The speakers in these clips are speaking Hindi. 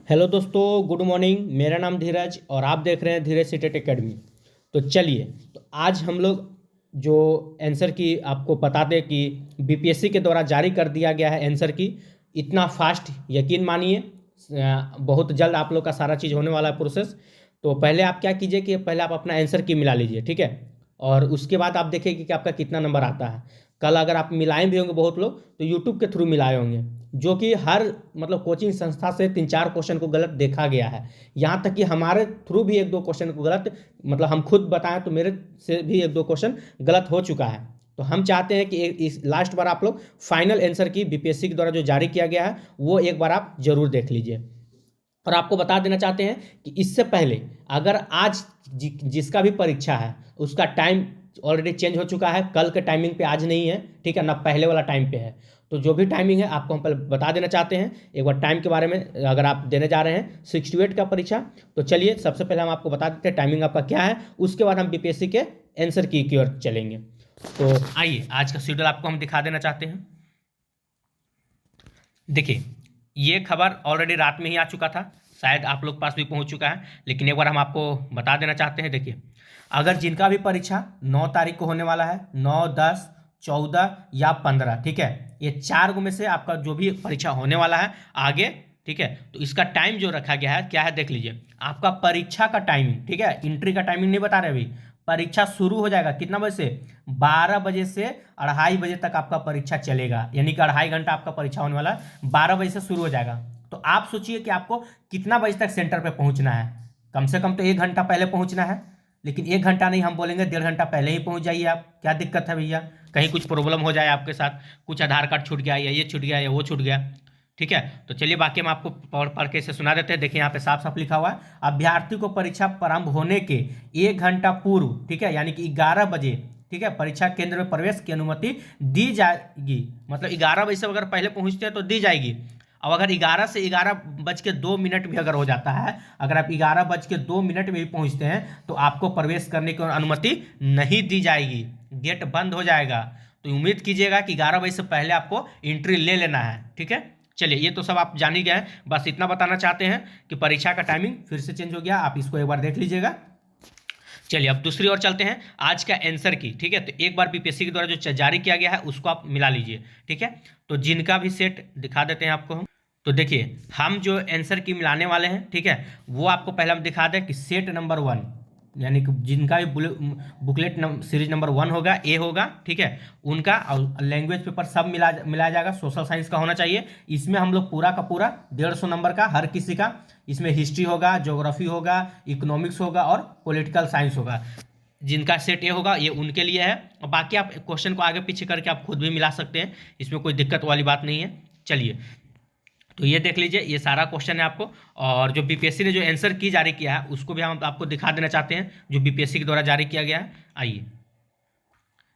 हेलो दोस्तों, गुड मॉर्निंग। मेरा नाम धीरज और आप देख रहे हैं धीरज सीटेट एकेडमी। तो चलिए, तो आज हम लोग जो आंसर की आपको बता दें कि बीपीएससी के द्वारा जारी कर दिया गया है आंसर की। इतना फास्ट यकीन मानिए, बहुत जल्द आप लोग का सारा चीज़ होने वाला है प्रोसेस। तो पहले आप क्या कीजिए कि पहले आप अपना आंसर की मिला लीजिए, ठीक है। और उसके बाद आप देखिए कि आपका कितना नंबर आता है। कल अगर आप मिलाए भी होंगे बहुत लोग तो यूट्यूब के थ्रू मिलाए होंगे, जो कि हर मतलब कोचिंग संस्था से 3-4 क्वेश्चन को गलत देखा गया है। यहाँ तक कि हमारे थ्रू भी 1-2 क्वेश्चन को गलत, मतलब हम खुद बताएं तो मेरे से भी 1-2 क्वेश्चन गलत हो चुका है। तो हम चाहते हैं कि इस लास्ट बार आप लोग फाइनल आंसर की बीपीएससी के द्वारा जो जारी किया गया है वो एक बार आप जरूर देख लीजिए। और आपको बता देना चाहते हैं कि इससे पहले अगर आज जिसका भी परीक्षा है उसका टाइम ऑलरेडी चेंज हो चुका है, कल के टाइमिंग पे आज नहीं है, ठीक है ना, पहले वाला टाइम पे है। तो जो भी टाइमिंग है आपको हम पहले बता देना चाहते हैं एक बार टाइम के बारे में। अगर आप देने जा रहे हैं 68 का परीक्षा, तो चलिए सबसे पहले हम आपको बता देते हैं टाइमिंग आपका क्या है, उसके बाद हम बीपीएससी के आंसर की ओर चलेंगे। तो आइए आज का शेड्यूल आपको हम दिखा देना चाहते हैं। देखिए, ये खबर ऑलरेडी रात में ही आ चुका था, शायद आप लोग पास भी पहुंच चुका है, लेकिन एक बार हम आपको बता देना चाहते हैं। देखिए, अगर जिनका भी परीक्षा 9 तारीख को होने वाला है, 9, 10, 14 या 15, ठीक है, ये 4 में से आपका जो भी परीक्षा होने वाला है आगे, ठीक है, तो इसका टाइम जो रखा गया है क्या है देख लीजिए। आपका परीक्षा का टाइमिंग, ठीक है, एंट्री का टाइमिंग नहीं बता रहे अभी। परीक्षा शुरू हो जाएगा कितना बजे से? 12 बजे से 2:30 बजे तक आपका परीक्षा चलेगा, यानी कि 2.5 घंटा आपका परीक्षा होने वाला है। 12 बजे से शुरू हो जाएगा। तो आप सोचिए कि आपको कितना बजे तक सेंटर पे पहुंचना है। कम से कम तो 1 घंटा पहले पहुंचना है, लेकिन 1 घंटा नहीं, हम बोलेंगे 1.5 घंटा पहले ही पहुंच जाइए। आप क्या दिक्कत है भैया, कहीं कुछ प्रॉब्लम हो जाए आपके साथ, कुछ आधार कार्ड छूट गया या ये छूट गया या वो छूट गया, ठीक है। तो चलिए बाकी हम आपको पढ़ के इसे सुना देते हैं। देखिए यहाँ पे साफ साफ लिखा हुआ है, अभ्यर्थी को परीक्षा प्रारंभ होने के 1 घंटा पूर्व, ठीक है, यानी कि 11 बजे, ठीक है, परीक्षा केंद्र में प्रवेश की अनुमति दी जाएगी। मतलब 11 बजे से अगर पहले पहुंचते हैं तो दी जाएगी। अब अगर 11 से 11:02 भी अगर हो जाता है, अगर आप 11:02 में भी पहुंचते हैं तो आपको प्रवेश करने की अनुमति नहीं दी जाएगी, गेट बंद हो जाएगा। तो उम्मीद कीजिएगा कि 11 बजे से पहले आपको एंट्री ले लेना है, ठीक है। चलिए, ये तो सब आप जान ही गए हैं, बस इतना बताना चाहते हैं कि परीक्षा का टाइमिंग फिर से चेंज हो गया, आप इसको एक बार देख लीजिएगा। चलिए अब दूसरी ओर चलते हैं, आज का आंसर की, ठीक है। तो एक बार बीपीएससी के द्वारा जो जारी किया गया है उसको आप मिला लीजिए, ठीक है। तो जिनका भी सेट दिखा देते हैं आपको हम। तो देखिए, हम जो आंसर की मिलाने वाले हैं, ठीक है, वो आपको पहले हम दिखा दें कि सेट नंबर 1, यानी कि जिनका भी बुकलेट सीरीज नंबर 1 होगा, ए होगा, ठीक है, उनका लैंग्वेज पेपर सब मिलाया जाएगा। सोशल साइंस का होना चाहिए। इसमें हम लोग पूरा का पूरा 150 नंबर का हर किसी का, इसमें हिस्ट्री होगा, ज्योग्राफी होगा, इकोनॉमिक्स होगा और पॉलिटिकल साइंस होगा। जिनका सेट ए होगा ये उनके लिए है, और बाकी आप क्वेश्चन को आगे पीछे करके आप खुद भी मिला सकते हैं, इसमें कोई दिक्कत वाली बात नहीं है। चलिए, तो ये देख लीजिए, ये सारा क्वेश्चन है आपको। और जो बीपीएससी ने जो आंसर की जारी किया है उसको भी हम आपको दिखा देना चाहते हैं, जो बीपीएससी के द्वारा जारी किया गया है। आइए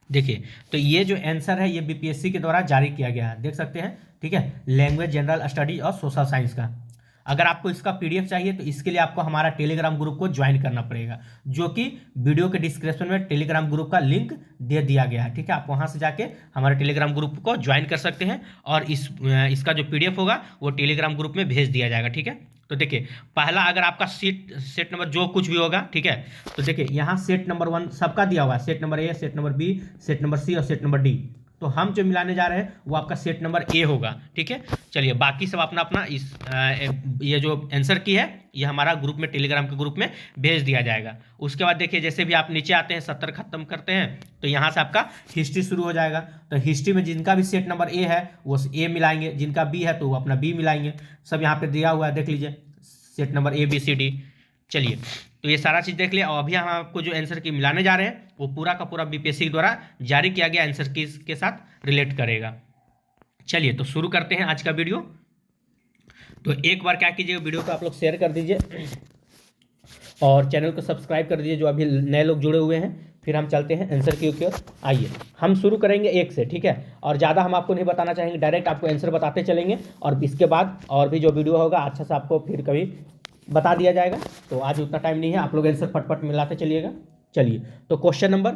देखिए, तो ये जो आंसर है ये बीपीएससी के द्वारा जारी किया गया है, देख सकते हैं, ठीक है, लैंग्वेज जनरल स्टडी और सोशल साइंस का। अगर आपको इसका पीडीएफ चाहिए तो इसके लिए आपको हमारा टेलीग्राम ग्रुप को ज्वाइन करना पड़ेगा, जो कि वीडियो के डिस्क्रिप्शन में टेलीग्राम ग्रुप का लिंक दे दिया गया है, ठीक है। आप वहां से जाके हमारे टेलीग्राम ग्रुप को ज्वाइन कर सकते हैं, और इसका जो पीडीएफ होगा वो टेलीग्राम ग्रुप में भेज दिया जाएगा, ठीक है। तो देखिए, पहला अगर आपका सेट नंबर जो कुछ भी होगा, ठीक है, तो देखिए यहाँ सेट नंबर 1 सबका दिया हुआ है, set number A, set number B, set number C और सेट नंबर डी। तो हम जो मिलाने जा रहे हैं वो आपका सेट नंबर ए होगा, ठीक है। चलिए, बाकी सब अपना अपना ये जो आंसर की है ये हमारा ग्रुप में, टेलीग्राम के ग्रुप में भेज दिया जाएगा। उसके बाद देखिए, जैसे भी आप नीचे आते हैं 70 खत्म करते हैं तो यहाँ से आपका हिस्ट्री शुरू हो जाएगा। तो हिस्ट्री में जिनका भी सेट नंबर ए है वो ए मिलाएंगे, जिनका बी है तो वो अपना बी मिलाएंगे। सब यहाँ पे दिया हुआ है, देख लीजिए, set number A B C D. चलिए, तो ये सारा चीज़ देख लिया, और अभी हम आपको जो आंसर की मिलाने जा रहे हैं वो पूरा का पूरा बीपीएससी के द्वारा जारी किया गया आंसर की के साथ रिलेट करेगा। चलिए, तो शुरू करते हैं आज का वीडियो। तो एक बार क्या कीजिएगा, वीडियो को आप लोग शेयर कर दीजिए और चैनल को सब्सक्राइब कर दीजिए जो अभी नए लोग जुड़े हुए हैं। फिर हम चलते हैं आंसर की ओर। आइए, हम शुरू करेंगे 1 से, ठीक है, और ज़्यादा हम आपको नहीं बताना चाहेंगे, डायरेक्ट आपको आंसर बताते चलेंगे, और इसके बाद और भी जो वीडियो होगा अच्छा से आपको फिर कभी बता दिया जाएगा। तो आज उतना टाइम नहीं है, आप लोग आंसर फटफट मिलाते चलिएगा। चलिए, तो क्वेश्चन नंबर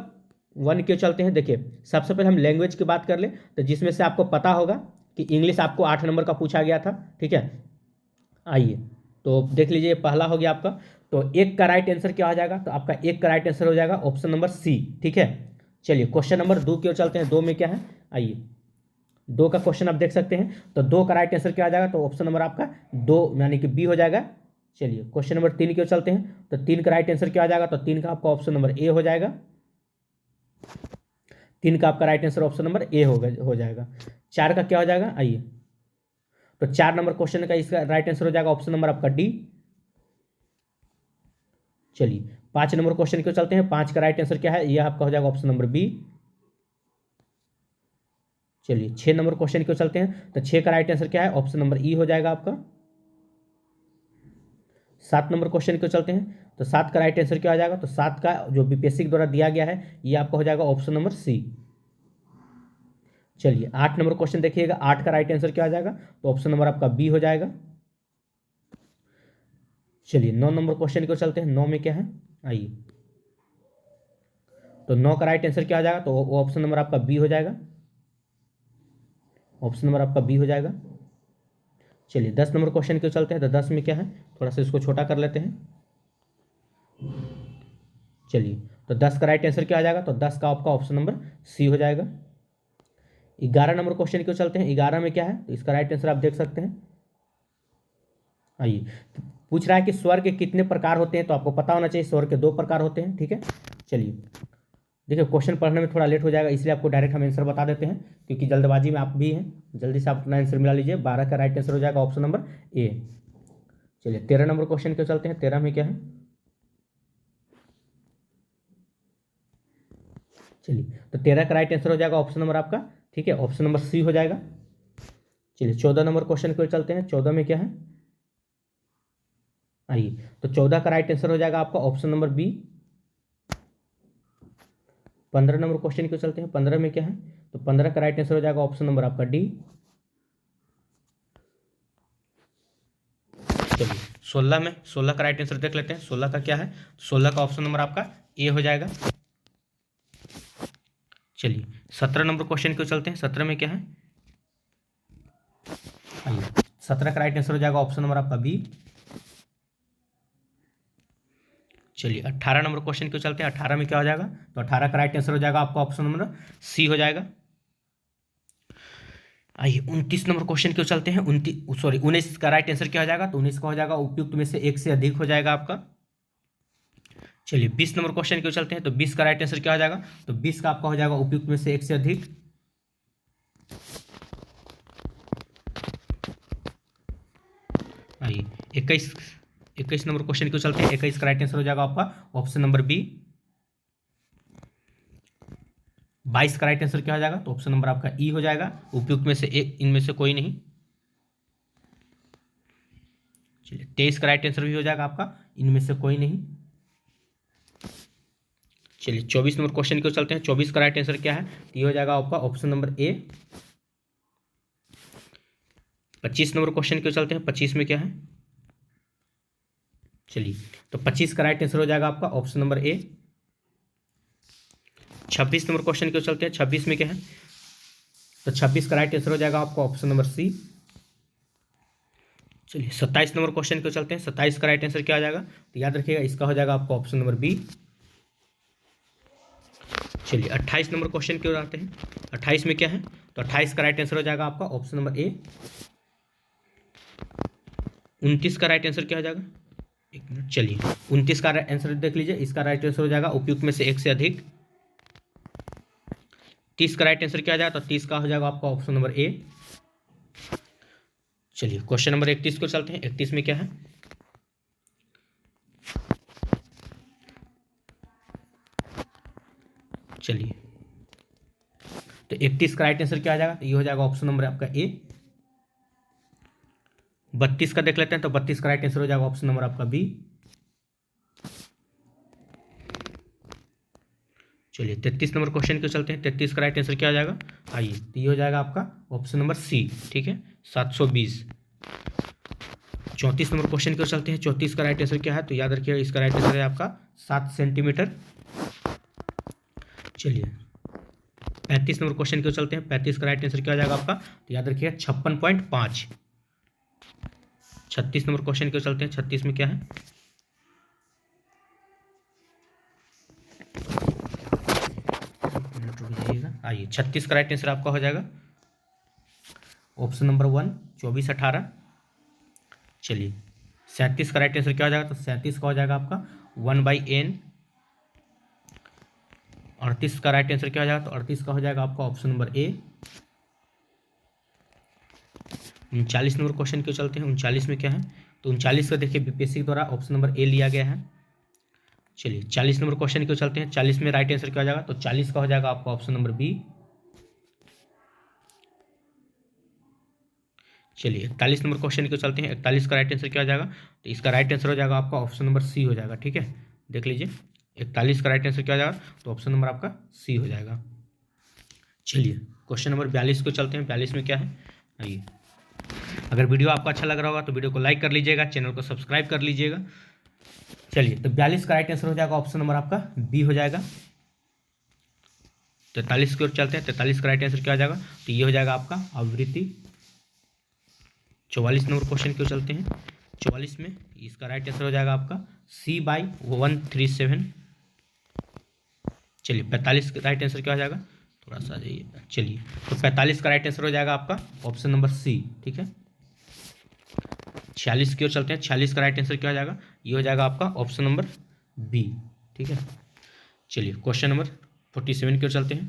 1 के चलते हैं। देखिए, सबसे पहले हम लैंग्वेज की बात कर लें, तो जिसमें से आपको पता होगा कि इंग्लिश आपको 8 नंबर का पूछा गया था, ठीक है। आइए, तो देख लीजिए पहला हो गया आपका। तो एक का राइट आंसर क्या हो जाएगा, तो आपका एक का राइट आंसर हो जाएगा ऑप्शन नंबर सी। ठीक है, चलिए क्वेश्चन नंबर 2 की ओर चलते हैं। 2 में क्या है, आइए 2 का क्वेश्चन आप देख सकते हैं। तो 2 का राइट आंसर क्या आ जाएगा, तो ऑप्शन नंबर आपका 2 यानी कि बी हो जाएगा। चलिए क्वेश्चन नंबर 3 की ओर चलते हैं। तो 3 का राइट आंसर क्या आ जाएगा, तो 3 का आपका ऑप्शन नंबर ए हो जाएगा। 3 का आपका right answer option number A हो जाएगा। 4 का क्या हो जाएगा, आइए तो 4 नंबर क्वेश्चन का इसका राइट आंसर हो जाएगा ऑप्शन नंबर आपका डी। चलिए 5 नंबर क्वेश्चन की ओर चलते हैं। 5 का राइट आंसर क्या है, यह आपका हो जाएगा ऑप्शन नंबर बी। चलिए 6 नंबर क्वेश्चन की ओर चलते हैं। तो 6 का राइट आंसर क्या है, ऑप्शन नंबर ई हो जाएगा आपका। 7 नंबर क्वेश्चन की ओर चलते हैं। तो 7 का राइट आंसर क्या हो जाएगा, तो 7 का जो बीपीएससी के द्वारा दिया गया है ये आपका हो जाएगा ऑप्शन नंबर सी। चलिए 8 नंबर क्वेश्चन देखिएगा। 8 का राइट आंसर क्या आ जाएगा, तो ऑप्शन नंबर आपका बी हो जाएगा। चलिए 9 नंबर क्वेश्चन की ओर चलते हैं। 9 में क्या है, आइए तो 9 का राइट आंसर क्या आ जाएगा, तो वो ऑप्शन नंबर आपका बी हो जाएगा। ऑप्शन नंबर आपका बी हो जाएगा। चलिए 10 नंबर क्वेश्चन की ओर चलते हैं। तो 10 में क्या है, थोड़ा सा इसको छोटा कर लेते हैं। चलिए तो 10 का राइट आंसर क्या आ जाएगा, तो 10 का आपका ऑप्शन नंबर सी हो जाएगा। 11 नंबर क्वेश्चन की ओर चलते हैं। 11 में क्या है, तो इसका राइट आंसर आप देख सकते हैं। आइए तो पूछ रहा है कि स्वर के कितने प्रकार होते हैं, तो आपको पता होना चाहिए स्वर के 2 प्रकार होते हैं। ठीक है, चलिए देखिए क्वेश्चन पढ़ने में थोड़ा लेट हो जाएगा, इसलिए आपको डायरेक्ट हम आंसर बता देते हैं, क्योंकि जल्दबाजी में आप भी हैं। जल्दी से आप अपना आंसर मिला लीजिए। 12 का राइट आंसर हो जाएगा ऑप्शन नंबर ए। चलिए 13 नंबर क्वेश्चन के चलते हैं। 13 में क्या है, चलिए तो 13 का राइट आंसर हो जाएगा ऑप्शन नंबर आपका, ठीक है, ऑप्शन नंबर सी हो जाएगा। चलिए 14 नंबर क्वेश्चन को चलते हैं। 14 में क्या है, आइए तो 14 का राइट आंसर हो जाएगा आपका option number B. 15 number question को चलते हैं। 15 में क्या है, तो 15 का राइट आंसर हो जाएगा ऑप्शन नंबर आपका डी। चलिए 16 का राइट आंसर देख लेते हैं। 16 का क्या है, 16 का ऑप्शन नंबर आपका ए हो जाएगा। चलिए 17 नंबर क्वेश्चन को चलते हैं। 17 में क्या है, आइए 17 का राइट आंसर हो जाएगा ऑप्शन नंबर आपका बी। चलिए 18 नंबर क्वेश्चन को चलते हैं। 18 में क्या हो जाएगा, तो 18 का राइट आंसर हो जाएगा आपका ऑप्शन नंबर सी हो जाएगा। आइए 29 नंबर क्वेश्चन क्यों चलते हैं। 19 का राइट आंसर क्या हो जाएगा, तो 19 का हो जाएगा उपयुक्त में से एक से अधिक हो जाएगा आपका। चलिए 20 नंबर क्वेश्चन क्यों चलते हैं। तो 20 का राइट आंसर क्या हो जाएगा, तो 20 का आपका हो जाएगा उपयुक्त में से एक से अधिक। आइए 21 नंबर क्वेश्चन क्यों चलते हैं। 21 का राइट आंसर हो जाएगा आपका ऑप्शन नंबर बी। 22 का राइट आंसर क्या हो जाएगा, तो ऑप्शन नंबर आपका ई हो जाएगा, उपयुक्त में से एक, इनमें से कोई नहीं। चलिए 23 का राइट आंसर भी हो जाएगा आपका, इनमें से कोई नहीं। चलिए 24 नंबर क्वेश्चन क्यों चलते हैं। 24 का राइट आंसर क्या है, तो ये हो जाएगा आपका option number A. 25 number question क्यों चलते हैं। 25 में क्या है, चलिए तो 25 का राइट आंसर हो जाएगा आपका option number A. 26 number question क्यों चलते हैं। 26 में क्या है, तो 26 का राइट आंसर हो जाएगा आपका ऑप्शन नंबर सी। चलिए 27 नंबर क्वेश्चन क्यों चलते हैं। 27 का राइट आंसर क्या आ जाएगा, तो याद रखिएगा इसका हो जाएगा आपका ऑप्शन नंबर बी। चलिए 28 नंबर क्वेश्चन क्यों आते हैं। 28 में क्या है, तो 28 का राइट आंसर हो जाएगा आपका ऑप्शन नंबर ए। 29 का राइट आंसर क्या हो जाएगा, एक मिनट, चलिए 29 का आंसर देख लीजिए, इसका राइट आंसर हो जाएगा उपयुक्त में से एक से अधिक। 30 का राइट आंसर क्या आ जाएगा, तो 30 का हो जाएगा आपका ऑप्शन नंबर ए। चलिए क्वेश्चन नंबर 31 को चलते हैं। 31 में क्या है, चलिए तो 31 का राइट आंसर क्या आ जाएगा, तो ये हो जाएगा ऑप्शन नंबर आपका ए। 32 का देख लेते हैं। तो 32 का राइट आंसर हो जाएगा ऑप्शन नंबर आपका बी। चलिए 33 नंबर क्वेश्चन क्यों चलते हैं। 33 का राइट आंसर क्या आ जाएगा, आइए तो ये हो जाएगा आपका ऑप्शन नंबर सी, ठीक है, 720। 34 नंबर क्वेश्चन क्यों चलते हैं। 34 का राइट आंसर क्या है, तो याद रखिएगा इसका राइट आंसर है आपका 7 सेंटीमीटर। चलिए 35 नंबर क्वेश्चन क्यों चलते हैं। 35 का राइट आंसर क्या आ जाएगा आपका, तो याद रखिएगा 56.5। 36 नंबर क्वेश्चन की ओर चलते हैं। 36 में क्या है, आइए 36 का राइट आंसर आपका हो जाएगा ऑप्शन नंबर 1, 24, 18। चलिए 37 का राइट आंसर क्या हो जाएगा, तो 37 का हो जाएगा आपका 1/n। 38 का राइट आंसर क्या हो जाएगा, तो 38 का हो जाएगा आपका option number A. 39 number question क्यों चलते हैं। 39 में क्या है, तो 39 का देखिए बीपीएससी के द्वारा ऑप्शन नंबर ए लिया गया है। चलिए 40 नंबर क्वेश्चन क्यों चलते हैं। 40 में राइट आंसर क्या हो जाएगा, तो 40 का हो जाएगा आपका ऑप्शन नंबर बी। चलिए 41 नंबर क्वेश्चन क्यों चलते हैं। 41 का राइट आंसर क्या हो जाएगा, तो इसका राइट आंसर हो जाएगा आपका ऑप्शन नंबर सी हो जाएगा। ठीक है, देख लीजिए 41 का राइट आंसर क्या हो जाएगा, तो ऑप्शन नंबर आपका सी हो जाएगा। चलिए क्वेश्चन नंबर 42 को चलते हैं। 42 में क्या है, आइए, अगर वीडियो आपको अच्छा लग रहा होगा तो वीडियो को लाइक कर लीजिएगा, चैनल को सब्सक्राइब कर लीजिएगा। चलिए तो 42 का राइट आंसर हो जाएगा ऑप्शन नंबर आपका बी हो जाएगा। 43 की ओर चलते हैं। 43 का राइट आंसर क्या हो जाएगा, तो ये हो जाएगा आपका आवृत्ति। 44 नंबर क्वेश्चन क्यों चलते हैं। 44 में इसका राइट आंसर हो जाएगा आपका C/137। चलिए 45 का राइट आंसर क्या हो जाएगा, थोड़ा सा जाइए। चलिए तो 45 का राइट आंसर हो जाएगा आपका ऑप्शन नंबर सी। ठीक है, 46 की ओर चलते हैं। 46 का राइट आंसर क्या हो जाएगा, ये हो जाएगा आपका ऑप्शन नंबर बी। ठीक है, चलिए क्वेश्चन नंबर 47 की ओर चलते हैं।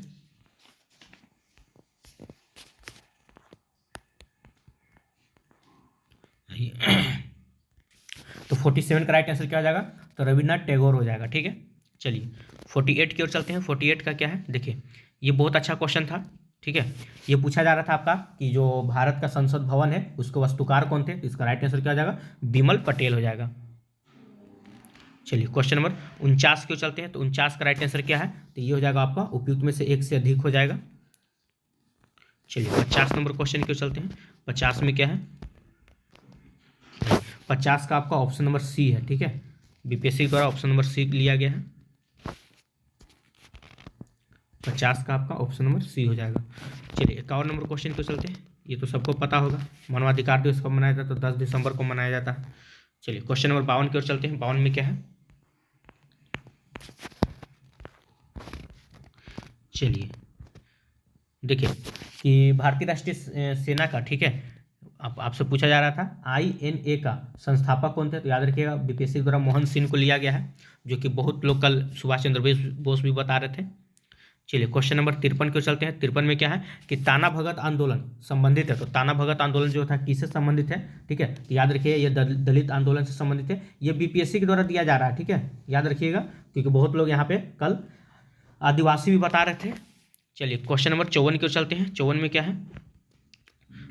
तो 47 का राइट आंसर क्या हो जाएगा, तो रविन्द्रनाथ टैगोर हो जाएगा। ठीक है, चलिए 48 की ओर चलते हैं। 48 का क्या है, देखिए ये बहुत अच्छा क्वेश्चन था। ठीक है, ये पूछा जा रहा था आपका कि जो भारत का संसद भवन है उसके वास्तुकार कौन थे, तो इसका राइट आंसर क्या हो जाएगा, बिमल पटेल हो जाएगा। चलिए क्वेश्चन नंबर 49 की ओर चलते हैं। तो 49 का राइट आंसर क्या है, तो ये हो जाएगा आपका उपयुक्त में से एक से अधिक हो जाएगा। चलिए 50 नंबर क्वेश्चन की ओर चलते हैं। 50 में क्या है, 50 का आपका ऑप्शन नंबर सी है। ठीक है, बीपीएससी द्वारा ऑप्शन नंबर सी लिया गया है। 50 का आपका ऑप्शन नंबर सी हो जाएगा। चलिए 51 नंबर क्वेश्चन को चलते हैं। ये तो सबको पता होगा, मानवाधिकार दिवस कब मनाया जाता है, तो 10 दिसंबर को मनाया जाता है। चलिए क्वेश्चन नंबर 52 की ओर चलते हैं। 52 में क्या है, चलिए देखिए कि भारतीय राष्ट्रीय सेना का, ठीक है, आपसे पूछा जा रहा था INA का संस्थापक कौन थे, तो याद रखिएगा बीपीएससी द्वारा मोहन सिंह को लिया गया है, जो कि बहुत लोग कल सुभाष चंद्र बोस भी बता रहे थे। चलिए क्वेश्चन नंबर 53 को चलते हैं। 53 में क्या है कि ताना भगत आंदोलन संबंधित है, तो ताना भगत आंदोलन जो था किससे संबंधित है, ठीक है, तो याद रखिए ये दलित आंदोलन से संबंधित है। ये बीपीएससी के द्वारा दिया जा रहा है। ठीक है, याद रखिएगा, क्योंकि बहुत लोग यहाँ पे कल आदिवासी भी बता रहे थे। चलिए क्वेश्चन नंबर 54 की ओर चलते हैं। 54 में क्या है,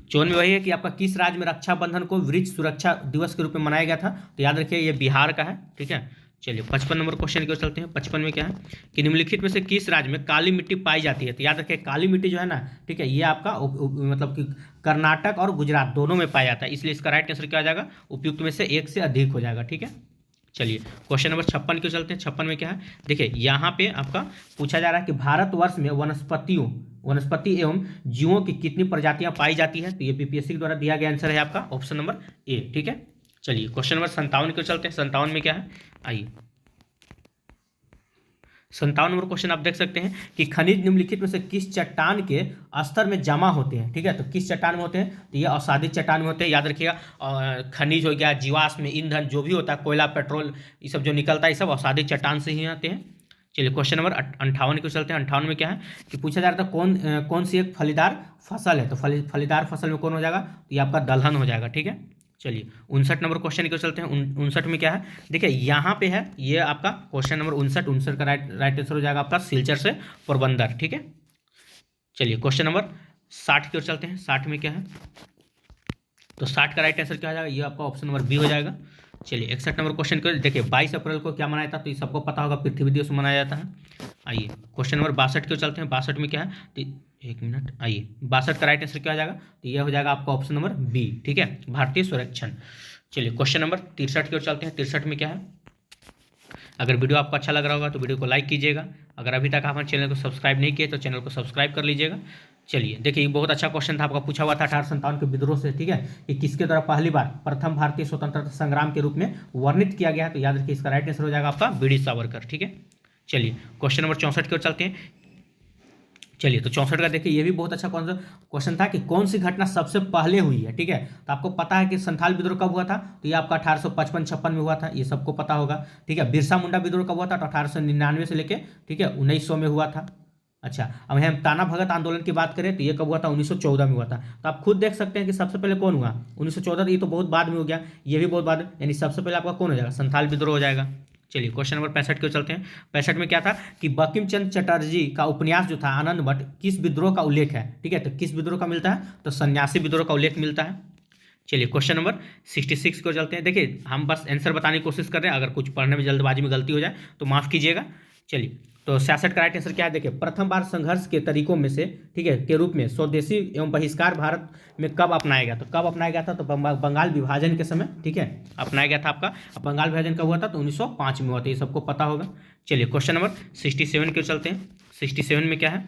54 में वही है कि आपका किस राज्य में रक्षाबंधन को वृक्ष सुरक्षा दिवस के रूप में मनाया गया था, तो याद रखिए ये बिहार का है। ठीक है, चलिए 55 नंबर क्वेश्चन की ओर चलते हैं। 55 में क्या है कि निम्नलिखित में से किस राज्य में काली मिट्टी पाई जाती है, तो याद रखिए काली मिट्टी जो है ना, ठीक है, ये आपका मतलब कि कर्नाटक और गुजरात दोनों में पाया जाता है, इसलिए इसका राइट आंसर क्या हो जाएगा, उपयुक्त में से एक से अधिक हो जाएगा। ठीक है, चलिए क्वेश्चन नंबर 56 की ओर चलते हैं। 56 में क्या है, देखिए यहाँ पे आपका पूछा जा रहा है कि भारतवर्ष में वनस्पति एवं जीवों की कितनी प्रजातियां पाई जाती है, तो ये बीपीएससी के द्वारा दिया गया आंसर है आपका ऑप्शन नंबर ए। ठीक है, चलिए क्वेश्चन नंबर 57 की ओर चलते हैं। 57 में क्या है, आइए 57 नंबर क्वेश्चन आप देख सकते हैं कि खनिज निम्नलिखित में से किस चट्टान के स्तर में जमा होते हैं। ठीक है, तो किस चट्टान में होते हैं, तो ये अवसादित चट्टान में होते हैं। याद रखिएगा खनिज हो गया, जीवाश्म ईंधन जो भी होता है, कोयला पेट्रोल ये सब जो निकलता है, ये सब अवसादित चट्टान से ही आते हैं। चलिए क्वेश्चन नंबर 58 को चलते हैं। 58 में क्या है कि पूछा जा रहा था कौन सी एक फलीदार फसल है, तो फलीदार फसल में कौन हो जाएगा, तो ये आपका दलहन हो जाएगा। ठीक है, चलिए 59 नंबर क्वेश्चन को चलते हैं। 59 में क्या है, देखिए यहाँ पे है ये आपका क्वेश्चन नंबर 59 का राइट आंसर हो जाएगा आपका सिलचर से पोरबंदर। ठीक है, चलिए क्वेश्चन नंबर 60 की ओर चलते हैं। 60 में क्या है, तो 60 का राइट आंसर क्या हो जाएगा, ये आपका ऑप्शन नंबर बी हो जाएगा। चलिए 61 नंबर क्वेश्चन को देखिए, 22 अप्रैल को क्या मनाया था, तो ये सबको पता होगा, पृथ्वी दिवस मनाया जाता है। आइए क्वेश्चन नंबर 62 की ओर चलते हैं। 62 में क्या है, तो एक मिनट, आइए 62 का राइट आंसर क्या हो जाएगा, तो यह हो जाएगा आपका ऑप्शन नंबर बी। ठीक है, भारतीय संरक्षण। चलिए क्वेश्चन नंबर 63 की ओर चलते हैं। 63 में क्या है, अगर वीडियो आपको अच्छा लग रहा होगा तो वीडियो को लाइक कीजिएगा। अगर अभी तक आपने चैनल को सब्सक्राइब नहीं किए तो चैनल को सब्सक्राइब कर लीजिएगा। चलिए देखिए, बहुत अच्छा क्वेश्चन था, आपका पूछा हुआ था 1857 के विद्रोह से, ठीक है, कि किसके द्वारा पहली बार प्रथम भारतीय स्वतंत्रता संग्राम के रूप में वर्णित किया गया है। तो याद रखिए इसका राइट आंसर हो जाएगा आपका वीर सावरकर, ठीक है। चलिए क्वेश्चन नंबर 64 की ओर चलते हैं। चलिए तो 64 का देखिए, ये भी बहुत अच्छा क्वेश्चन था कि कौन सी घटना सबसे पहले हुई है, ठीक है। तो आपको पता है कि संथाल विद्रोह कब हुआ था, तो ये आपका 1855-56 में हुआ था, ये सबको पता होगा, ठीक है। बिरसा मुंडा विद्रोह कब हुआ था, तो 1899 से लेके, ठीक है, 1900 में हुआ था। अच्छा, अब हम ताना भगत आंदोलन की बात करें तो ये कब हुआ था, 1914 में हुआ था। तो आप खुद देख सकते हैं कि सबसे पहले कौन हुआ, 1914, ये तो बहुत बाद में हो गया, ये भी बहुत बाद, यानी सबसे पहले आपका कौन हो जाएगा, संथाल विद्रोह हो जाएगा। चलिए क्वेश्चन नंबर 65 क्यों चलते हैं। 65 में क्या था कि बंकिम चंद्र चटर्जी का उपन्यास जो था आनंद मठ किस विद्रोह का उल्लेख है, ठीक है। तो किस विद्रोह का मिलता है, तो सन्यासी विद्रोह का उल्लेख मिलता है। चलिए क्वेश्चन नंबर 66 को चलते हैं। देखिए हम बस आंसर बताने की कोशिश कर रहे हैं, अगर कुछ पढ़ने में जल्दबाजी में गलती हो जाए तो माफ़ कीजिएगा। चलिए तो 66 का राइट आंसर क्या है, देखिए, प्रथम बार संघर्ष के तरीकों में से, ठीक है, के रूप में स्वदेशी एवं बहिष्कार भारत में कब अपनाया गया, तो कब अपनाया गया था, तो बंगाल विभाजन के समय, ठीक है, अपनाया गया था आपका। बंगाल विभाजन कब हुआ था, तो 1905 में हुआ था, ये सबको पता होगा। चलिए क्वेश्चन नंबर 67 के चलते हैं। 67 में क्या है,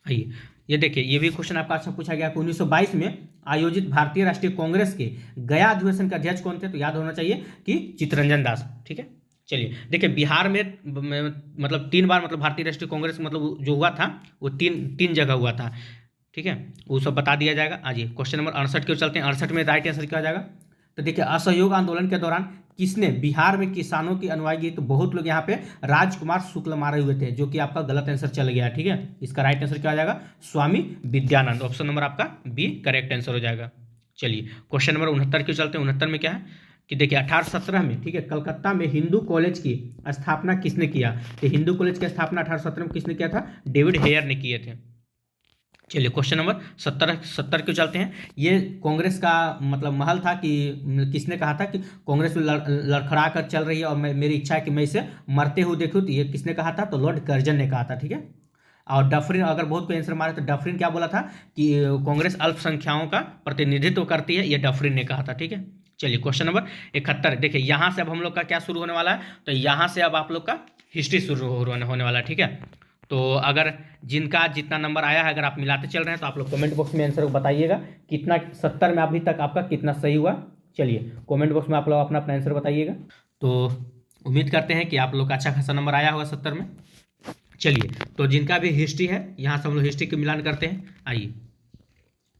आइए ये देखिए, ये भी क्वेश्चन आपका अच्छा पूछा गया कि 1922 में आयोजित भारतीय राष्ट्रीय कांग्रेस के गया अधिवेशन के अध्यक्ष कौन थे, तो याद होना चाहिए कि चित्तरंजन दास, ठीक है। चलिए देखिए, बिहार में मतलब 3 बार, मतलब भारतीय राष्ट्रीय कांग्रेस मतलब जो हुआ था वो तीन जगह हुआ था, ठीक है, वो सब बता दिया जाएगा। आज ये क्वेश्चन नंबर 68 क्यों चलते हैं। 68 में राइट आंसर क्या हो जाएगा, तो देखिए, असहयोग आंदोलन के दौरान किसने बिहार में किसानों की अनुयायी, तो बहुत लोग यहाँ पे राजकुमार शुक्ल मारे हुए थे, जो कि आपका गलत आंसर चल गया, ठीक है। इसका राइट आंसर क्या हो जाएगा, स्वामी विद्यानंद, ऑप्शन नंबर आपका बी करेक्ट आंसर हो जाएगा। चलिए क्वेश्चन नंबर 69 क्यों चलते हैं। 69 में क्या है कि देखिए 1817 में, ठीक है, कलकत्ता में हिंदू कॉलेज की स्थापना किसने किया, तो हिंदू कॉलेज की स्थापना 1817 में किसने किया था, डेविड हेयर ने किए थे। चलिए क्वेश्चन नंबर 70 क्यों चलते हैं। ये कांग्रेस का मतलब महल था कि किसने कहा था कि कांग्रेस में लड़खड़ा कर चल रही है और मेरी इच्छा है कि मैं इसे मरते हुए देखूं, तो ये किसने कहा था, तो लॉर्ड कर्जन ने कहा था, ठीक है। और डफरिन, अगर बहुत कोई आंसर मारे तो डफरिन क्या बोला था कि कांग्रेस अल्पसंख्याओं का प्रतिनिधित्व करती है, ये डफरिन ने कहा था, ठीक है। चलिए क्वेश्चन नंबर 71, देखिए यहाँ से अब हम लोग का क्या शुरू होने वाला है, तो यहाँ से अब आप लोग का हिस्ट्री शुरू होने वाला है, ठीक है। तो अगर जिनका जितना नंबर आया है, अगर आप मिलाते चल रहे हैं तो आप लोग कमेंट बॉक्स में आंसर बताइएगा कितना, 70 में अभी तक आपका कितना सही हुआ। चलिए कमेंट बॉक्स में आप लोग अपना अपना आंसर बताइएगा। तो उम्मीद करते हैं कि आप लोग का अच्छा खासा नंबर आया होगा 70 में। चलिए तो जिनका भी हिस्ट्री है, यहाँ से हम लोग हिस्ट्री के मिलान करते हैं। आइए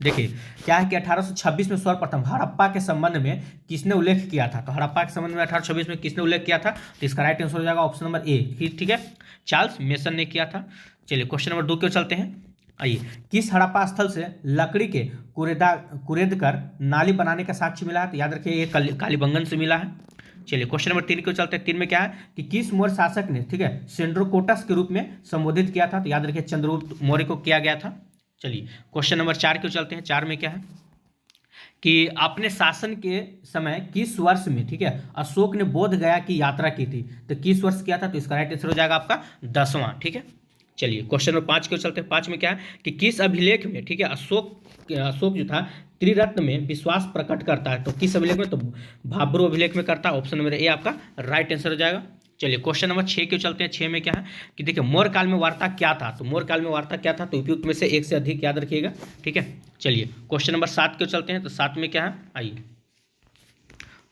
देखिए क्या है कि 1826 में सर्वप्रथम हड़प्पा के संबंध में किसने उल्लेख किया था, तो हड़प्पा के संबंध में 1826 में किसने उल्लेख किया था, तो इसका राइट आंसर हो जाएगा ऑप्शन नंबर ए, ठीक है, चार्ल्स मेसन ने किया था। चलिए क्वेश्चन नंबर 2 क्यों चलते हैं। आइए, किस हड़प्पा स्थल से लकड़ी के कुरेद कर नाली बनाने का साक्ष्य मिला है, तो याद रखिए ये कालीबंगन से मिला है। चलिए क्वेश्चन नंबर 3 क्यों चलते हैं। 3 में क्या है कि किस मौर्य शासक ने, ठीक है, सेंड्रोकोटस के रूप में संबोधित किया था, तो याद रखिए चंद्रगुप्त मौर्य को किया गया था। चलिए क्वेश्चन नंबर 4 क्यों चलते हैं। 4 में क्या है कि अपने शासन के समय किस वर्ष में, ठीक है, अशोक ने बोध गया की यात्रा की थी, तो किस वर्ष किया था, तो इसका राइट आंसर हो जाएगा आपका 10वां, ठीक है। चलिए क्वेश्चन नंबर 5 क्यों चलते हैं। 5 में क्या है कि किस अभिलेख में, ठीक है, अशोक जो था त्रिरत्न में विश्वास प्रकट करता है, तो किस अभिलेख में, तो भाब्रू अभिलेख में करता है, ऑप्शन नंबर ए आपका राइट आंसर हो जाएगा। चलिए क्वेश्चन नंबर 6 क्यों चलते हैं। 6 में क्या है कि देखिए मौर्य काल में वार्ता क्या था, तो मौर्य काल में वार्ता क्या था, तो उपयुक्त में से एक से अधिक याद रखिएगा, ठीक है। चलिए क्वेश्चन नंबर 7 क्यों चलते हैं। तो 7 में क्या है, आइए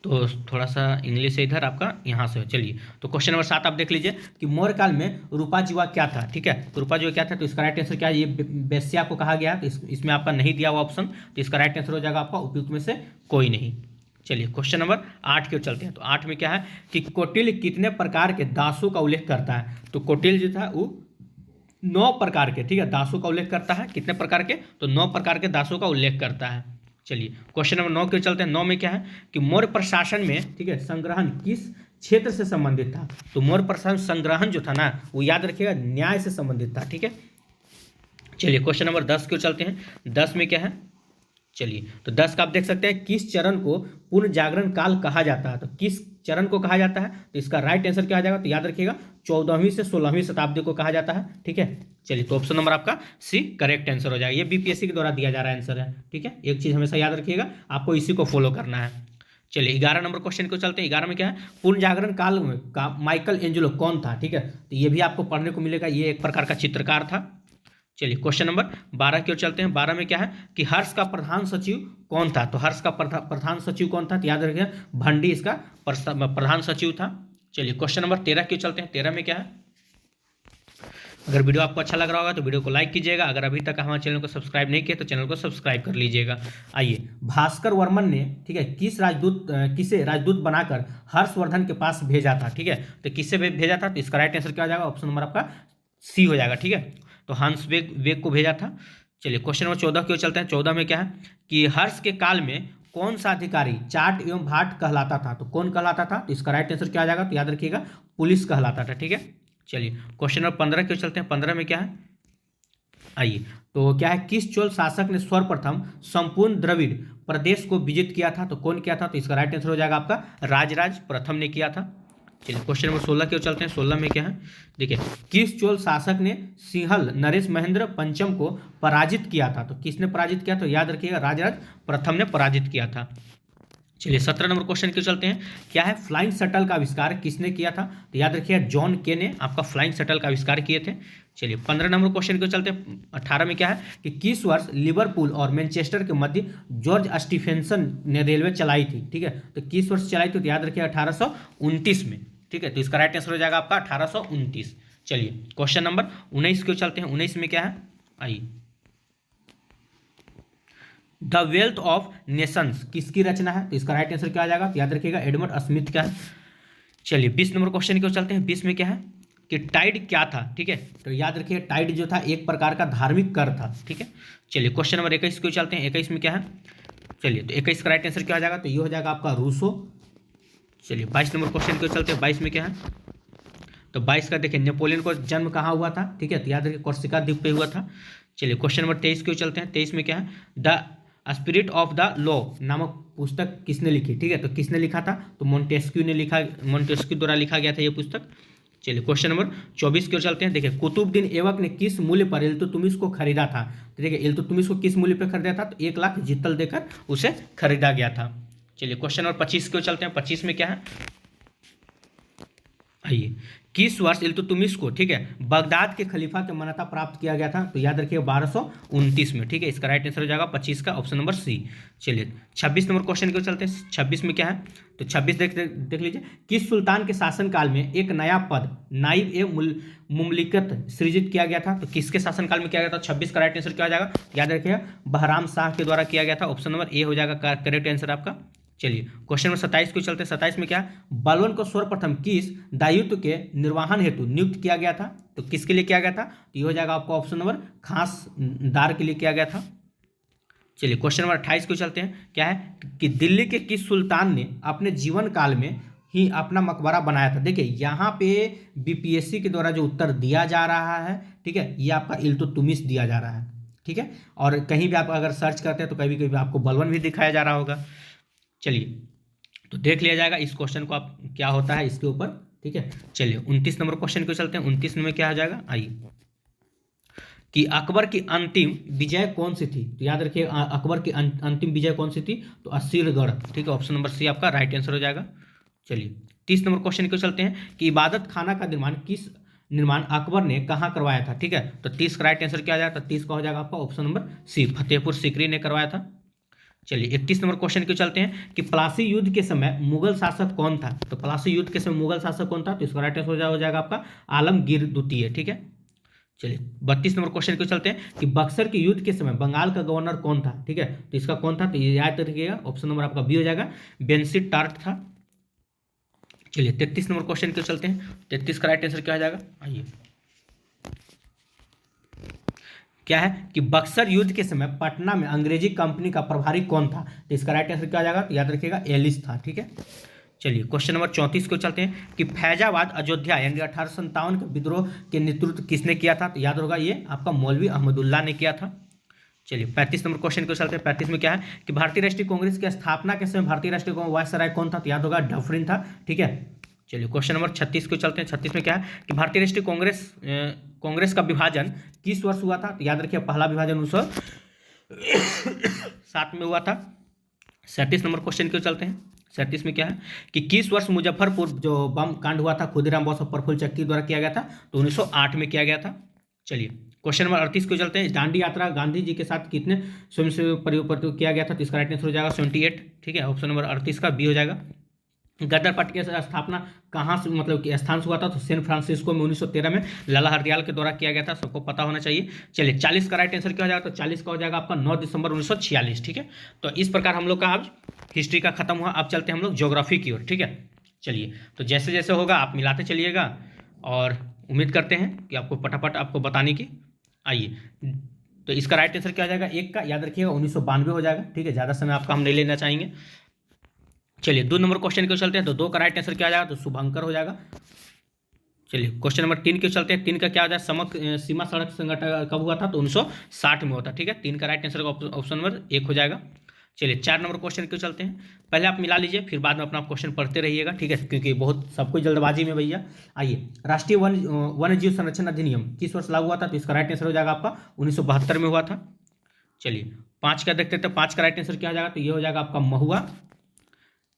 तो थोड़ा सा इंग्लिश है इधर आपका, यहाँ से चलिए तो क्वेश्चन नंबर 7 आप देख लीजिए कि मौर्य काल में रूपा जीवा क्या था, ठीक है, तो रूपा जीवा क्या था, तो इसका राइट आंसर क्या है, ये बेस्या को कहा गया, तो इसमें आपका नहीं दिया हुआ ऑप्शन, तो इसका राइट आंसर हो जाएगा आपका उपयुक्त में से कोई नहीं। चलिए क्वेश्चन नंबर 8 क्यों चलते हैं। तो 8 में क्या है कि कौटिल्य कितने प्रकार के दासों का उल्लेख करता है, तो कौटिल्य जो था वो 9 प्रकार के, ठीक है, दासों का उल्लेख करता है, कितने प्रकार के, तो 9 प्रकार के दासों का उल्लेख करता है। चलिए क्वेश्चन नंबर 9 क्यों चलते हैं। 9 में क्या है कि मौर्य प्रशासन में, ठीक है, संग्रहण किस क्षेत्र से संबंधित था, तो मौर्य प्रशासन संग्रहण जो था ना वो याद रखिएगा न्याय से संबंधित था, ठीक है। चलिए क्वेश्चन नंबर 10 क्यों चलते हैं। 10 में क्या है, चलिए तो 10 का आप देख सकते हैं किस चरण को पूर्ण जागरण काल कहा जाता है, तो किस चरण को कहा जाता है, तो इसका राइट आंसर क्या आ जाएगा, तो याद रखिएगा 14वीं से 16वीं शताब्दी को कहा जाता है, ठीक है। चलिए तो ऑप्शन नंबर आपका सी करेक्ट आंसर हो जाएगा, ये बीपीएससी के द्वारा दिया जा रहा आंसर है, ठीक है। एक चीज हमेशा याद रखिएगा, आपको इसी को फॉलो करना है। चलिए 11 नंबर क्वेश्चन को चलते हैं। 11 में क्या है, पूर्ण जागरण काल में का माइकल एंजेलो कौन था, ठीक है, तो ये भी आपको पढ़ने को मिलेगा, ये एक प्रकार का चित्रकार था। चलिए क्वेश्चन नंबर 12 की ओर चलते हैं। 12 में क्या है कि हर्ष का प्रधान सचिव कौन था, तो हर्ष का प्रधान सचिव कौन था, तो याद रखिए भंडी इसका प्रधान सचिव था। चलिए क्वेश्चन नंबर 13 की ओर चलते हैं। 13 में क्या है, अगर वीडियो आपको अच्छा लग रहा होगा तो वीडियो को लाइक कीजिएगा, अगर अभी तक हमारे चैनल को सब्सक्राइब नहीं किया तो चैनल को सब्सक्राइब कर लीजिएगा। आइए, भास्कर वर्मन ने, ठीक है, किसे राजदूत बनाकर हर्षवर्धन के पास भेजा था, ठीक है, तो किससे भेजा था, तो इसका राइट आंसर क्या हो जाएगा, ऑप्शन नंबर आपका सी हो जाएगा, ठीक है, तो हंस वेग को भेजा था। चलिए क्वेश्चन नंबर 14 की ओर चलते हैं। 14 में क्या है कि हर्ष के काल में कौन सा अधिकारी चाट एवं भाट कहलाता था, तो कौन कहलाता था, तो इसका राइट आंसर क्या आ जाएगा, तो याद रखिएगा पुलिस कहलाता था, ठीक है। चलिए क्वेश्चन नंबर 15 की ओर चलते हैं। 15 में क्या है, आइए, तो क्या है, किस चोल शासक ने सर्वप्रथम संपूर्ण द्रविड़ प्रदेश को विजित किया था, तो कौन किया था, तो इसका राइट आंसर हो जाएगा आपका राजराज प्रथम ने किया था। चलिए क्वेश्चन नंबर 16 की ओर चलते हैं। 16 में क्या है, देखिए, किस चोल शासक ने सिंहल नरेश महेंद्र पंचम को पराजित किया था, तो किसने पराजित किया, तो याद रखिएगा राजराज प्रथम ने पराजित किया था। चलिए 17 नंबर क्वेश्चन की चलते हैं। क्या है, फ्लाइंग शटल का आविष्कार किसने किया था, तो याद रखिएगा जॉन के ने आपका फ्लाइंग शटल का आविष्कार किए थे। चलिए 15 नंबर क्वेश्चन की चलते हैं। 18 में क्या है कि किस वर्ष लिवरपूल और मैनचेस्टर के मध्य जॉर्ज स्टीफेंसन ने रेलवे चलाई थी, ठीक है, तो किस वर्ष चलाई थी, तो याद रखिएगा 1829 में, ठीक है, तो इसका राइट आंसर हो जाएगा आपका 1829। चलिए क्वेश्चन नंबर 19 की चलते हैं। 19 में क्या है, आइए, द वेल्थ ऑफ नेशंस किसकी रचना है, तो इसका राइट आंसर क्या आ जाएगा, तो याद रखिएगा एडमंड स्मिथ का है। चलिए 20 नंबर क्वेश्चन की ओर चलते हैं। 20 में क्या है कि टाइड क्या था, ठीक है, तो याद रखिए टाइड जो था एक प्रकार का धार्मिक कर था, ठीक है। चलिए क्वेश्चन नंबर 21 की ओर चलते हैं। 21 में क्या है, चलिए तो 21 का राइट आंसर क्या आ जाएगा, तो ये हो जाएगा आपका रूसो। चलिए 22 नंबर क्वेश्चन की ओर चलते हैं। 22 में क्या है, तो 22 का देखिए नेपोलियन को जन्म कहाँ हुआ था, ठीक है, तो याद रखिए कोर्सिका द्वीप पे हुआ था। चलिए क्वेश्चन नंबर 23 की ओर चलते हैं। 23 में क्या है, the spirit of the law नामक पुस्तक किसने लिखी, ठीक है, तो किसने लिखा था, तो मोंटेस्क्यू ने लिखा, मोंटेस्क्यू द्वारा लिखा गया था ये पुस्तक। चलिए क्वेश्चन नंबर 24 की ओर चलते हैं। देखिए कुतुबुद्दीन ऐबक ने किस मूल्य पर इल्तुतमिश को खरीदा था, तो देखिए इल्तुतमिश को किस मूल्य पर खरीदा था, तो 1 लाख जितल देकर उसे खरीदा गया था। चलिए क्वेश्चन नंबर 25 की ओर चलते हैं। 25 में क्या है, आइए, किस वर्ष इल्तुतमिश को, ठीक है, बगदाद के खलीफा के मान्यता प्राप्त किया गया था, तो याद रखिए 1229 में, ठीक है, इसका राइट आंसर हो जाएगा 25 का ऑप्शन नंबर सी। चलिए 26 नंबर क्वेश्चन की चलते हैं। 26 में क्या है, तो 26 देख लीजिए, किस सुल्तान के शासनकाल में एक नया पद नाइब ए मुमलिकत सृजित किया गया था, तो किसके शासनकाल में किया गया था, 26 का राइट आंसर क्या हो जाएगा, याद रखिएगा बहराम शाह के द्वारा किया गया था, ऑप्शन नंबर ए हो जाएगा करेक्ट आंसर आपका। चलिए क्वेश्चन नंबर 27 को चलते हैं। 27 में क्या, बलवन को सर्वप्रथम किस दायित्व के निर्वहन हेतु नियुक्त किया गया था, तो किसके लिए किया गया था, तो ये हो जाएगा आपका ऑप्शन नंबर खासदार के लिए किया गया था। चलिए क्वेश्चन नंबर 28 को चलते हैं। क्या है कि दिल्ली के किस सुल्तान ने अपने जीवन काल में ही अपना मकबरा बनाया था, देखिए यहाँ पे बीपीएससी के द्वारा जो उत्तर दिया जा रहा है, ठीक है, ये आपका इल्तुतमिश दिया जा रहा है, ठीक है, और कहीं भी आप अगर सर्च करते हैं तो कभी कभी आपको बलवन भी दिखाया जा रहा होगा। चलिए तो देख लिया जाएगा इस क्वेश्चन को आप क्या होता है इसके ऊपर, ठीक है। चलिए 29 नंबर क्वेश्चन को चलते हैं। 29 में क्या आ जाएगा, आइए, कि अकबर की अंतिम विजय कौन सी थी, तो याद रखिए अकबर की अंतिम विजय कौन सी थी, तो असीरगढ़, ठीक है, ऑप्शन नंबर सी आपका राइट आंसर हो जाएगा। चलिए 30 नंबर क्वेश्चन को चलते हैं कि इबादत खाना का निर्माण अकबर ने कहाँ करवाया था, ठीक है, तो 30 का राइट आंसर क्या आ जाएगा, तो 30 का हो जाएगा आपका option number C, Fatehpur Sikri ने करवाया था। चलिए 31 नंबर क्वेश्चन को चलते हैं कि प्लासी युद्ध के समय मुगल शासक कौन था, तो प्लासी युद्ध के समय मुगल शासक कौन था, तो इसका राइट आंसर हो जाएगा आपका आलमगीर द्वितीय, ठीक है। चलिए 32 नंबर क्वेश्चन को चलते हैं कि बक्सर के युद्ध के समय बंगाल का गवर्नर कौन था, ठीक है, तो इसका कौन था, तो ये याद रखिएगा ऑप्शन नंबर आपका बी हो जाएगा बेंसी टार्ट था। चलिए 33 नंबर क्वेश्चन को चलते हैं। 33 का राइट आंसर क्या हो जाएगा, आइए, क्या है कि बक्सर युद्ध के समय पटना में अंग्रेजी कंपनी का प्रभारी कौन था, तो इसका राइट आंसर क्या आ जाएगा, तो याद रखिएगा एलिस था, ठीक है। चलिए क्वेश्चन नंबर 34 को चलते हैं कि फैजाबाद अयोध्या यानी 1857 के विद्रोह के नेतृत्व किसने किया था, तो याद होगा ये आपका मौलवी अहमदुल्ला ने किया था। चलिए 35 नंबर क्वेश्चन को चलते हैं। 35 में क्या है कि भारतीय राष्ट्रीय कांग्रेस की स्थापना के समय भारतीय राष्ट्रीय कांग्रेस वायसराय कौन था, तो याद होगा डफरिन था, ठीक है। चलिए क्वेश्चन नंबर 36 को चलते हैं। 36 में क्या है कि भारतीय राष्ट्रीय कांग्रेस का विभाजन किस वर्ष हुआ था, तो याद रखिए पहला विभाजन 1907 में हुआ था। 37 नंबर क्वेश्चन को चलते हैं। 37 में क्या है कि किस वर्ष मुजफ्फरपुर जो बम कांड हुआ था खुदीराम बोस और प्रफुल्ल चक्की द्वारा किया गया था, तो 1908 में किया गया था। चलिए क्वेश्चन नंबर 38 को चलते हैं। दांडी यात्रा गांधी जी के साथ कितने स्वयंसेवक परिवर्तन किया गया था, तो इसका राइट आंसर हो जाएगा 78। ठीक है, ऑप्शन नंबर 38 का बी हो जाएगा। गदर पार्टी की स्थापना कहाँ से, मतलब कि स्थान से हुआ था, तो सैन फ्रांसिस्को में 1913 में लाला हरदयाल के द्वारा किया गया था, सबको पता होना चाहिए। चलिए 40 का राइट आंसर क्या हो जाएगा, तो 40 का हो जाएगा आपका 9 दिसंबर 1946। ठीक है, तो इस प्रकार हम लोग का आज हिस्ट्री का खत्म हुआ। अब चलते हैं हम लोग ज्योग्राफी की ओर। ठीक है, चलिए तो जैसे जैसे होगा आप मिलाते चलिएगा और उम्मीद करते हैं कि आपको फटाफट आपको बताने की। आइए, तो इसका राइट आंसर क्या हो जाएगा, एक का याद रखिएगा 1992 हो जाएगा। ठीक है, ज़्यादा समय आपका हम नहीं लेना चाहेंगे। चलिए 2 नंबर क्वेश्चन क्यों चलते हैं, तो 2 का राइट आंसर क्या आ जाएगा, तो शुभंकर हो जाएगा। चलिए क्वेश्चन नंबर 3 क्यों चलते हैं, 3 का क्या हो जाएगा, सीमा सड़क संगठन कब हुआ था, तो 1960 में हुआ था। ठीक है, 3 का राइट आंसर ऑप्शन नंबर 1 हो जाएगा। चलिए 4 नंबर क्वेश्चन क्यों चलते हैं, पहले आप मिला लीजिए फिर बाद में अपना क्वेश्चन पढ़ते रहिएगा। ठीक है, क्योंकि बहुत सब कुछ जल्दबाजी में भैया। आइए, राष्ट्रीय वन्य जीव संरक्षण अधिनियम किस वर्ष लागू हुआ था, तो इसका राइट आंसर हो जाएगा आपका 1972 में हुआ था। चलिए 5 का देखते थे, 5 का राइट आंसर क्या हो जाएगा, तो ये हो जाएगा आपका महुआ।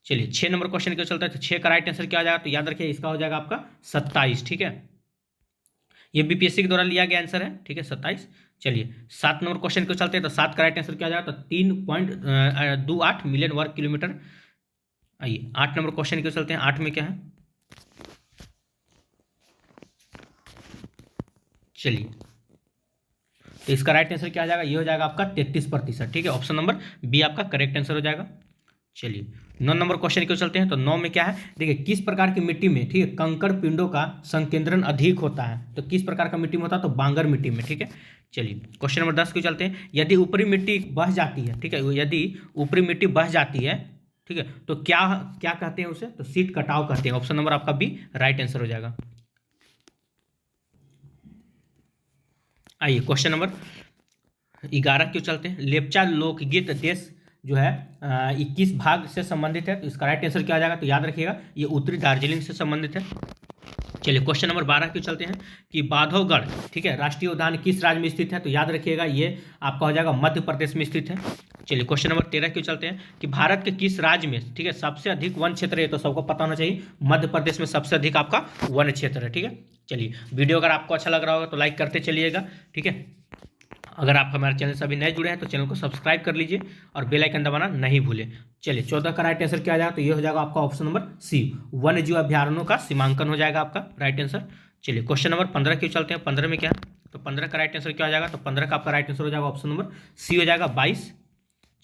चलिए 6 नंबर क्वेश्चन क्यों चलता है, तो 6 का राइट आंसर क्या हो जाएगा, तो याद रखिए इसका हो जाएगा आपका 27। ठीक है, ये बीपीएससी के द्वारा लिया गया आंसर है। ठीक है, 27। चलिए 7 नंबर क्वेश्चन क्यों चलते हैं, तो 7 का राइट आंसर क्या हो जाएगा, तो 3.28 मिलियन वर्ग किलोमीटर। आइए 8 नंबर क्वेश्चन क्यों चलते हैं, 8 में क्या है, चलिए तो इसका राइट आंसर क्या हो जाएगा, ये हो जाएगा आपका 33%। ठीक है, ऑप्शन नंबर बी आपका करेक्ट आंसर हो जाएगा। चलिए 9 नंबर क्वेश्चन क्यों चलते हैं, तो 9 में क्या है, देखिए किस प्रकार की मिट्टी में, ठीक है, कंकड़ पिंडों का संकेंद्रण अधिक होता है, तो किस प्रकार का मिट्टी में होता है, तो बांगर मिट्टी में। ठीक है, चलिए क्वेश्चन नंबर 10 क्यों चलते हैं, यदि ऊपरी मिट्टी बह जाती है, ठीक है, यदि ऊपरी मिट्टी बह जाती है, ठीक है, तो क्या क्या कहते हैं उसे, तो सीट कटाव कहते हैं। ऑप्शन नंबर आपका बी राइट आंसर हो जाएगा। आइए क्वेश्चन नंबर 11 क्यों चलते हैं, लेपचा लोकगीत देश जो है 21 भाग से संबंधित है, तो इसका राइट आंसर क्या आ जाएगा, तो याद रखिएगा ये उत्तरी दार्जिलिंग से संबंधित है। चलिए क्वेश्चन नंबर 12 क्यों चलते हैं कि बांधवगढ़, ठीक है, राष्ट्रीय उद्यान किस राज्य में स्थित है, तो याद रखिएगा ये आपका हो जाएगा मध्य प्रदेश में स्थित है। चलिए क्वेश्चन नंबर 13 क्यों चलते हैं कि भारत के किस राज्य में, ठीक है, सबसे अधिक वन क्षेत्र है, तो सबको पता होना चाहिए मध्य प्रदेश में सबसे अधिक आपका वन क्षेत्र है। ठीक है, चलिए वीडियो अगर आपको अच्छा लग रहा होगा तो लाइक करते चलिएगा। ठीक है, अगर आप हमारे चैनल से अभी नए जुड़े हैं तो चैनल को सब्सक्राइब कर लीजिए और बेल आइकन दबाना नहीं भूलें। चलिए 14 का राइट आंसर क्या आ जाएगा, तो ये हो जाएगा आपका ऑप्शन नंबर सी, वन्य जीव अभ्यारण्यों का सीमांकन हो जाएगा आपका राइट आंसर। चलिए क्वेश्चन नंबर 15 क्यों चलते हैं, 15 में क्या है, तो 15 का राइट आंसर क्या आ जाएगा, तो 15 का आपका राइट आंसर हो जाएगा ऑप्शन नंबर सी हो जाएगा 22।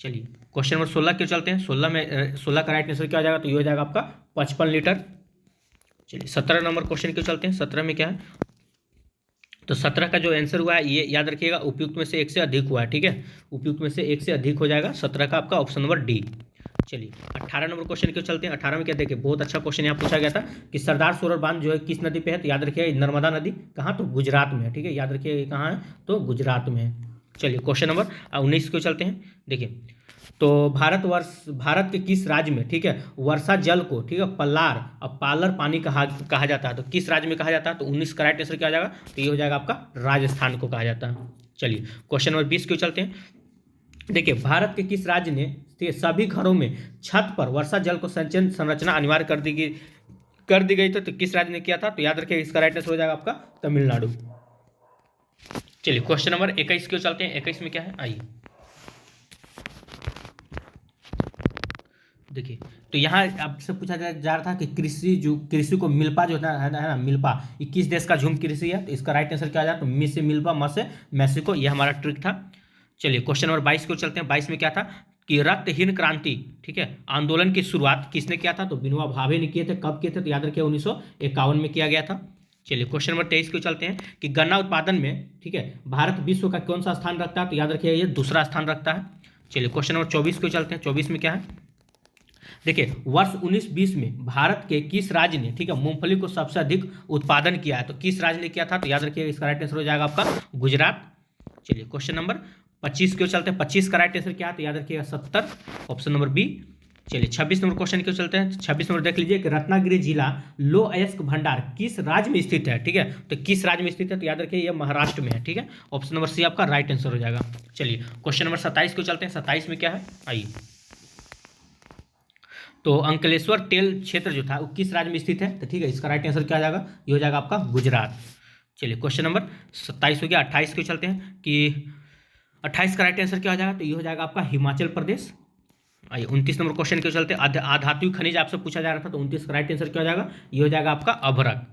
चलिए क्वेश्चन नंबर 16 क्यों चलते हैं, 16 का राइट आंसर क्या आ जाएगा, तो ये हो जाएगा आपका 55 लीटर। चलिए 17 नंबर क्वेश्चन क्यों चलते हैं, 17 में क्या है, तो 17 का जो आंसर हुआ है ये याद रखिएगा उपयुक्त में से 1 से अधिक हुआ है। ठीक है, उपयुक्त में से 1 से अधिक हो जाएगा 17 का आपका ऑप्शन नंबर डी। चलिए 18 नंबर क्वेश्चन क्यों चलते हैं, 18 में क्या देखिए बहुत अच्छा क्वेश्चन यहाँ पूछा गया था कि सरदार सरोवर बांध जो है किस नदी पे है, तो याद रखिएगा नर्मदा नदी, कहाँ, तो गुजरात में है। ठीक है, याद रखिएगा कहाँ है, तो गुजरात में है। चलिए क्वेश्चन नंबर 19 क्यों चलते हैं, देखिए तो भारत के किस राज्य में, ठीक है, वर्षा जल को, ठीक है, पल्लार और पालर पानी कहा जाता है, तो किस राज्य में कहा जाता है, तो 19 का राइट आंसर क्या आ जाएगा, तो ये हो जाएगा आपका राजस्थान को कहा जाता है। चलिए क्वेश्चन नंबर 20 क्यों चलते हैं, देखिए भारत के किस राज्य ने, ठीक है, सभी घरों में छत पर वर्षा जल को संचयन संरचना अनिवार्य कर दी गई थी, तो किस राज्य ने किया था, तो याद रखिए इसका राइट आंसर हो जाएगा आपका तमिलनाडु। चलिए क्वेश्चन नंबर 21 क्यों चलते हैं, 21 में क्या है, आइए देखिए तो यहाँ आपसे पूछा जा रहा था कि कृषि को मिल्पा जो है ना मिल्पा, ये किस देश का झुम कृषि है, तो इसका राइट आंसर क्या आ जाए, तो मी से मिल्पा, म से मैक्सिको, ये हमारा ट्रिक था। चलिए क्वेश्चन नंबर 22 को चलते हैं, 22 में क्या था कि रक्तहीन क्रांति, ठीक है, आंदोलन की शुरुआत किसने किया था, तो विनोबा भावे ने किए थे, कब किए थे, तो याद रखिए 1951 में किया गया था। चलिए क्वेश्चन नंबर 23 को चलते हैं कि गन्ना उत्पादन में, ठीक है, भारत विश्व का कौन सा स्थान रखता है, तो याद रखिए ये दूसरा स्थान रखता है। चलिए क्वेश्चन नंबर 24 को चलते हैं, 24 में क्या है, देखिए वर्ष 1920 में भारत के किस राज्य ने, ठीक है, मूंगफली को सबसे अधिक उत्पादन किया है, तो किस राज्य ने किया था, तो याद रखिए इसका राइट आंसर हो जाएगा आपका गुजरात। चलिए क्वेश्चन नंबर 25 क्यों चलते हैं, 25 का राइट आंसर क्या है, तो याद रखिएगा 70, ऑप्शन नंबर बी। चलिए 26 नंबर क्वेश्चन क्यों चलते हैं, 26 नंबर देख लीजिए कि रत्नागिरी जिला लोह अयस्क भंडार किस राज्य में स्थित है, ठीक है, तो किस राज्य में स्थित है, तो याद रखिए ये महाराष्ट्र में है। ठीक है, ऑप्शन नंबर सी आपका राइट आंसर हो जाएगा। चलिए क्वेश्चन नंबर 27 को चलते हैं, 27 में क्या है, आइए तो अंकलेश्वर तेल क्षेत्र जो था वो किस राज्य में स्थित है? तो ठीक है, इसका राइट आंसर क्या हो जाएगा? ये हो जाएगा आपका गुजरात। चलिए क्वेश्चन नंबर 27 हो गया। 28 को चलते हैं कि 28 का राइट आंसर क्या हो जाएगा? तो ये हो जाएगा आपका हिमाचल प्रदेश। आइए 29 नंबर क्वेश्चन के चलते आधात्विक खनिज आपसे पूछा जा रहा था, तो 29 का राइट आंसर क्या हो जाएगा? ये हो जाएगा आपका अभ्रक।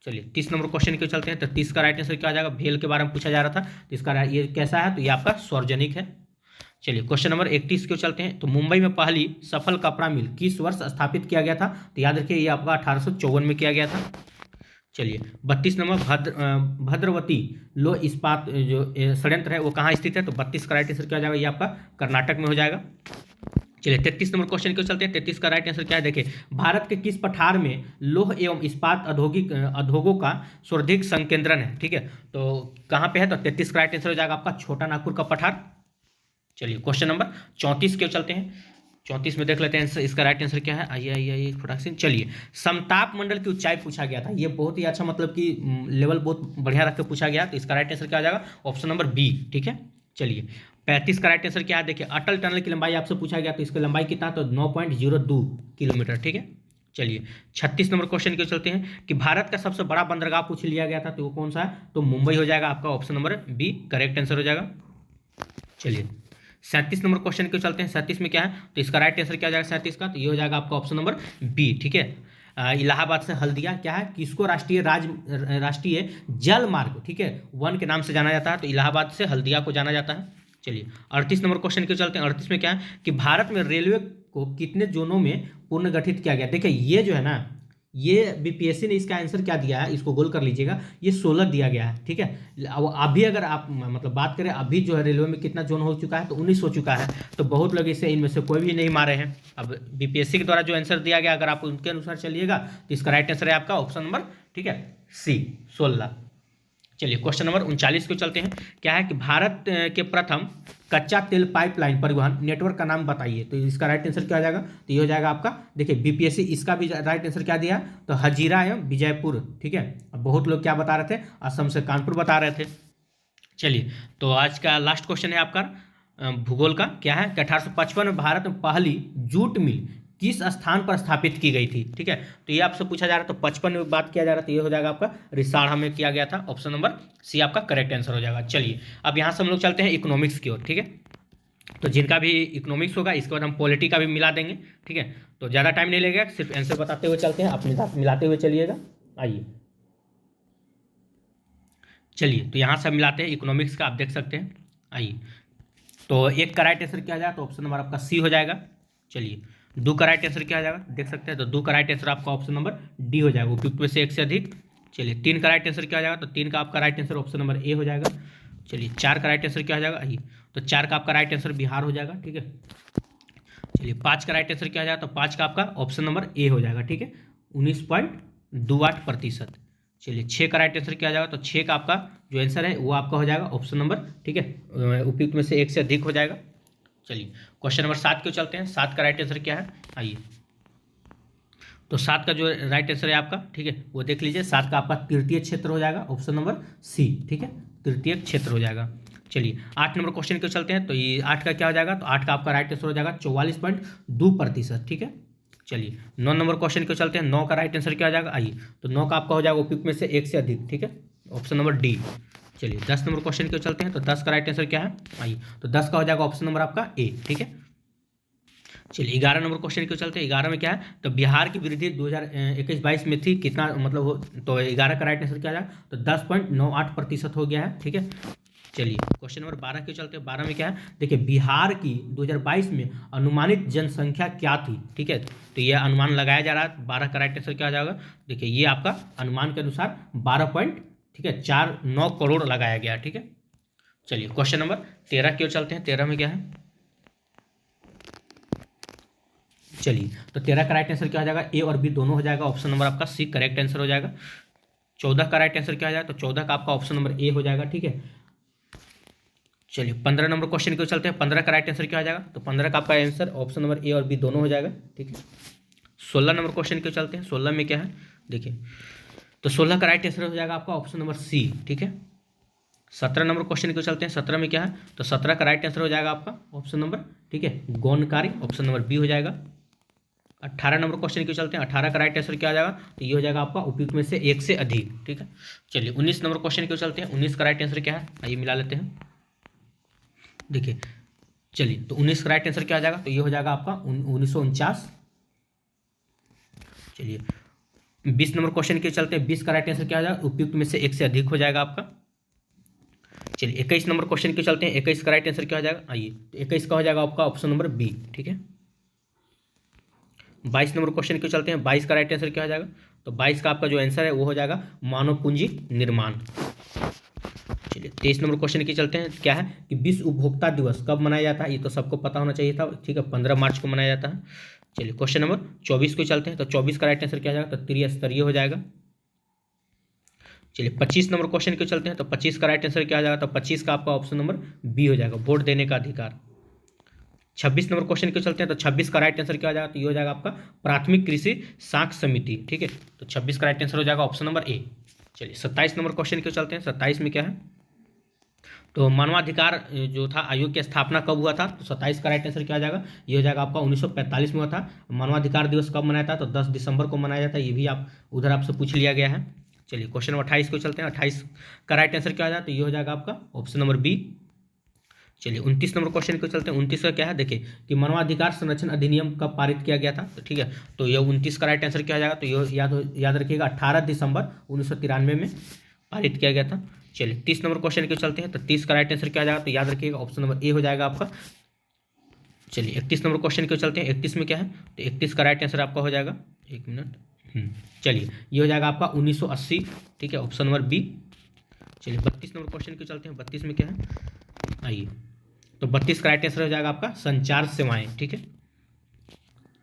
चलिए 30 नंबर क्वेश्चन के चलते हैं, तो 30 का राइट आंसर क्या हो जाएगा? भेल के बारे में पूछा जा रहा था, तो इसका ये कैसा है? तो ये आपका सार्वजनिक है। चलिए क्वेश्चन नंबर 31 को चलते हैं, तो मुंबई में पहली सफल कपड़ा मिल किस वर्ष स्थापित किया गया था? तो याद रखिए ये आपका 1854 में किया गया था। चलिए 32 नंबर भद्रवती लो इस्पात जो संयंत्र है वो कहाँ स्थित है? तो 32 का राइट आंसर क्या हो जाएगा? ये आपका कर्नाटक में हो जाएगा। चलिए 33 नंबर क्वेश्चन क्यों चलते हैं। 33 का राइट आंसर क्या है? देखिए भारत के किस पठार में लौह एवं इस्पात उद्योगों का सर्वाधिक संकेंद्रण है? ठीक है, तो कहाँ पे है? तो 33 का राइट आंसर हो जाएगा आपका छोटा नागपुर का पठार। चलिए क्वेश्चन नंबर 34 क्यों चलते हैं। 34 में देख लेते हैं इसका राइट आंसर क्या है। आइए फटाक से। चलिए समताप मंडल की ऊंचाई पूछा गया था, ये बहुत ही अच्छा मतलब कि लेवल बहुत बढ़िया रख के पूछा गया, तो इसका राइट आंसर क्या हो जाएगा? Option number B. ठीक है, चलिए 35 का राइट आंसर क्या है? देखिए अटल टनल की लंबाई आपसे पूछा गया, तो इसकी लंबाई कितना? तो 9.02 किलोमीटर। ठीक है, चलिए 36 नंबर क्वेश्चन क्यों चलते हैं कि भारत का सबसे बड़ा बंदरगाह पूछ लिया गया था, तो वो कौन सा है? तो मुंबई हो जाएगा आपका, option number B correct answer हो जाएगा। चलिए 37 नंबर क्वेश्चन क्यों चलते हैं। 37 में क्या है? तो इसका राइट आंसर क्या हो जाएगा 37 का? तो ये हो जाएगा आपका ऑप्शन नंबर बी। ठीक है, इलाहाबाद से हल्दिया क्या है? किसको राष्ट्रीय जल मार्ग, ठीक है, वन के नाम से जाना जाता है, तो इलाहाबाद से हल्दिया को जाना जाता है। चलिए 38 नंबर क्वेश्चन क्यों चलते हैं। 38 में क्या है कि भारत में रेलवे को कितने जोनों में पुनर्गठित किया गया? देखिए ये जो है ना, ये बीपीएससी ने इसका आंसर क्या दिया है, इसको गोल कर लीजिएगा, ये 16 दिया गया है। ठीक है, अभी अगर आप मतलब बात करें अभी जो है रेलवे में कितना जोन हो चुका है, तो 19 हो चुका है, तो बहुत लोग इसे इनमें से कोई भी नहीं मारे हैं। अब बीपीएससी के द्वारा जो आंसर दिया गया अगर आप उनके अनुसार चलिएगा तो इसका राइट आंसर है आपका ऑप्शन नंबर, ठीक है, सी 16। चलिए क्वेश्चन नंबर 39 को चलते हैं। क्या है कि भारत के प्रथम कच्चा तेल पाइपलाइन परिवहन नेटवर्क का नाम बताइए, तो इसका राइट आंसर क्या हो जाएगा? तो ये हो जाएगा आपका, देखिए बीपीएससी इसका भी राइट आंसर क्या दिया, तो हजीरा एवं विजयपुर। ठीक है, अब बहुत लोग क्या बता रहे थे, असम से कानपुर बता रहे थे। चलिए तो आज का लास्ट क्वेश्चन है आपका भूगोल का। क्या है कि 1855 में भारत में पहली जूट मिल किस स्थान पर स्थापित की गई थी? ठीक है, तो ये आपसे पूछा जा रहा है, तो 55 में बात किया जा रहा है, तो ये हो जाएगा आपका रिसाड़ा में किया गया था, ऑप्शन नंबर सी आपका करेक्ट आंसर हो जाएगा। चलिए अब यहाँ से हम लोग चलते हैं इकोनॉमिक्स की ओर। ठीक है, तो जिनका भी इकोनॉमिक्स होगा इसके बाद हम पॉलिटी का भी मिला देंगे। ठीक है, तो ज़्यादा टाइम नहीं लगेगा, सिर्फ आंसर बताते हुए चलते हैं, अपने साथ मिलाते हुए चलिएगा। आइए चलिए, तो यहाँ से हम मिलाते हैं इकोनॉमिक्स का, आप देख सकते हैं। आइए, तो एक का राइट आंसर क्या आ जाएगा? तो ऑप्शन नंबर आपका सी हो जाएगा। चलिए दो का राइट आंसर क्या आ जाएगा? देख सकते हैं, तो दो का राइट आंसर आपका ऑप्शन नंबर डी हो जाएगा, उपयुक्त में से एक से अधिक। चलिए तीन का राइट आंसर क्या आ जाएगा? तो तीन का आपका right answer option number A हो जाएगा। चलिए चार का राइट आंसर क्या हो जाएगा? आइए, तो चार का आपका राइट आंसर बिहार हो जाएगा। ठीक है, चलिए पाँच का राइट आंसर क्या आ जाएगा? तो पाँच का आपका ऑप्शन नंबर ए हो जाएगा। ठीक है, 19.28%। चलिए छः का राइट आंसर क्या आ जाएगा? तो छः का आपका जो आंसर है वो आपका हो जाएगा ऑप्शन नंबर, ठीक है, उपयुक्त में से एक से अधिक हो जाएगा। चलिए क्वेश्चन नंबर 7 क्यों चलते हैं। 7 का राइट आंसर क्या है? आइए, तो 7 का जो राइट आंसर है आपका, ठीक है, वो देख लीजिए। 7 का आपका तृतीय क्षेत्र हो जाएगा, ऑप्शन नंबर सी। ठीक है, तृतीय क्षेत्र हो जाएगा। चलिए 8 नंबर क्वेश्चन क्यों चलते हैं। तो ये 8 का क्या हो जाएगा? तो 8 का आपका राइट आंसर हो जाएगा 44.2%। ठीक है, चलिए 9 नंबर क्वेश्चन क्यों चलते हैं। 9 का राइट आंसर क्या हो जाएगा? आइए, तो 9 का आपका हो जाएगा उपयुक्त में से एक से अधिक। ठीक है, ऑप्शन नंबर डी। चलिए 10 नंबर क्वेश्चन क्यों चलते हैं। तो 10 का राइट आंसर क्या है? आइए, तो 10 का हो जाएगा ऑप्शन नंबर आपका ए। ठीक है, चलिए 11 नंबर क्वेश्चन क्यों चलते हैं। 11 में क्या है? तो बिहार की वृद्धि 2021-22 में थी कितना, मतलब हो, तो 11 का राइट आंसर क्या आ जाएगा? तो 10.98% हो गया है। ठीक है, चलिए क्वेश्चन नंबर 12 क्यों चलते हैं। 12 में क्या है? देखिए बिहार की 2022 में अनुमानित जनसंख्या क्या थी? ठीक है, तो ये अनुमान लगाया जा रहा है। 12 का राइट आंसर क्या आ जाएगा? देखिए ये आपका अनुमान के अनुसार 12.49 करोड़ लगाया गया। ठीक है, चलिए क्वेश्चन नंबर 13 क्यों चलते हैं। 13 में क्या है? चलिए तो 13 का राइट आंसर क्या हो जाएगा? ए और बी दोनों हो जाएगा, ऑप्शन नंबर आपका सी करेक्ट आंसर हो जाएगा। 14 का राइट आंसर क्या हो जाएगा? तो 14 का आपका ऑप्शन नंबर ए हो जाएगा। ठीक है, चलिए 15 नंबर क्वेश्चन क्यों चलते हैं। 15 का राइट आंसर क्या हो जाएगा? तो 15 का आपका आंसर ऑप्शन नंबर ए और बी दोनों हो जाएगा। ठीक है, 16 नंबर क्वेश्चन क्यों चलते हैं। 16 में क्या है? देखिए, तो 16 का राइट आंसर हो जाएगा आपका ऑप्शन नंबर सी। ठीक है, 17 नंबर क्वेश्चन क्यों चलते हैं। 17 में क्या है? तो 17 का राइट आंसर हो जाएगा आपका ऑप्शन नंबर, ठीक है, गौणकारी, ऑप्शन नंबर बी हो जाएगा। 18 नंबर क्वेश्चन क्यों चलते हैं, 18 का राइट आंसर क्या हो जाएगा, तो ये हो जाएगा आपका उपयुक्त में से एक से अधिक, ठीक है। चलिए 19 नंबर क्वेश्चन क्यों चलते हैं, 19 का राइट आंसर क्या है, आइए मिला लेते हैं। देखिए चलिए, तो 19 का राइट आंसर क्या हो जाएगा, तो ये हो जाएगा आपका 1949। चलिए 20 नंबर क्वेश्चन के चलते हैं, 20 का राइट आंसर क्या हो जाएगा, उपयुक्त में से एक से अधिक हो जाएगा आपका। चलिए 21 नंबर क्वेश्चन के चलते हैं, 21 का राइट आंसर क्या हो जाएगा, आइए तो 21 का हो जाएगा आपका ऑप्शन नंबर बी, ठीक है। 22 नंबर क्वेश्चन के चलते हैं, 22 का राइट आंसर क्या हो जाएगा, तो 22 का आपका जो आंसर है वो हो जाएगा मानव पूंजी निर्माण। चलिए 23 नंबर क्वेश्चन के चलते हैं, क्या है कि विश्व उपभोक्ता दिवस कब मनाया जाता है, ये तो सबको पता होना चाहिए था, ठीक है, 15 मार्च को मनाया जाता है। चलिए क्वेश्चन नंबर 24 को चलते हैं, तो 24 का राइट आंसर क्या हो जाएगा, तो त्रिस्तरीय हो जाएगा। चलिए 25 नंबर क्वेश्चन को चलते हैं, तो 25 का राइट आंसर क्या हो जाएगा, तो 25 का आपका ऑप्शन नंबर बी हो जाएगा, वोट देने का अधिकार। 26 नंबर क्वेश्चन को चलते हैं, तो 26 का राइट आंसर क्या हो जाएगा, तो ये हो जाएगा आपका प्राथमिक कृषि साख समिति, ठीक है। तो 26 का राइट आंसर हो जाएगा ऑप्शन नंबर ए। चलिए 27 नंबर क्वेश्चन को चलते हैं, 27 में क्या है, तो मानवाधिकार जो था आयोग की स्थापना कब हुआ था, तो 27 का राइट आंसर क्या हो जाएगा, ये हो जाएगा आपका 1945 में हुआ था। मानवाधिकार दिवस कब मनाया था, तो 10 दिसंबर को मनाया जाता है, ये भी आप उधर आपसे पूछ लिया गया है। चलिए क्वेश्चन नंबर 28 को चलते हैं, 28 का राइट आंसर क्या हो जाएगा, तो ये हो जाएगा आपका ऑप्शन नंबर बी। चलिए 29 नंबर क्वेश्चन को चलते हैं, 29 का क्या है, देखिए कि मानवाधिकार संरक्षण अधिनियम कब पारित किया गया था, तो ठीक है, तो ये 29 का राइट आंसर क्या हो जाएगा, तो ये याद रखिएगा 18 दिसंबर 1993 में पारित किया गया था। चलिए 30 नंबर क्वेश्चन को चलते हैं, तो 30 का राइट आंसर क्या हो जाएगा, तो याद रखिएगा ऑप्शन नंबर ए हो जाएगा आपका। चलिए 31 नंबर क्वेश्चन को चलते हैं, 31 में क्या है, तो 31 का राइट आंसर आपका हो जाएगा, एक मिनट, चलिए ये हो जाएगा आपका 1980, ठीक है, ऑप्शन नंबर बी। चलिए 32 नंबर क्वेश्चन को चलते हैं, 32 में क्या है, आइए तो 32 का राइट आंसर हो जाएगा आपका संचार सेवाएं, ठीक है।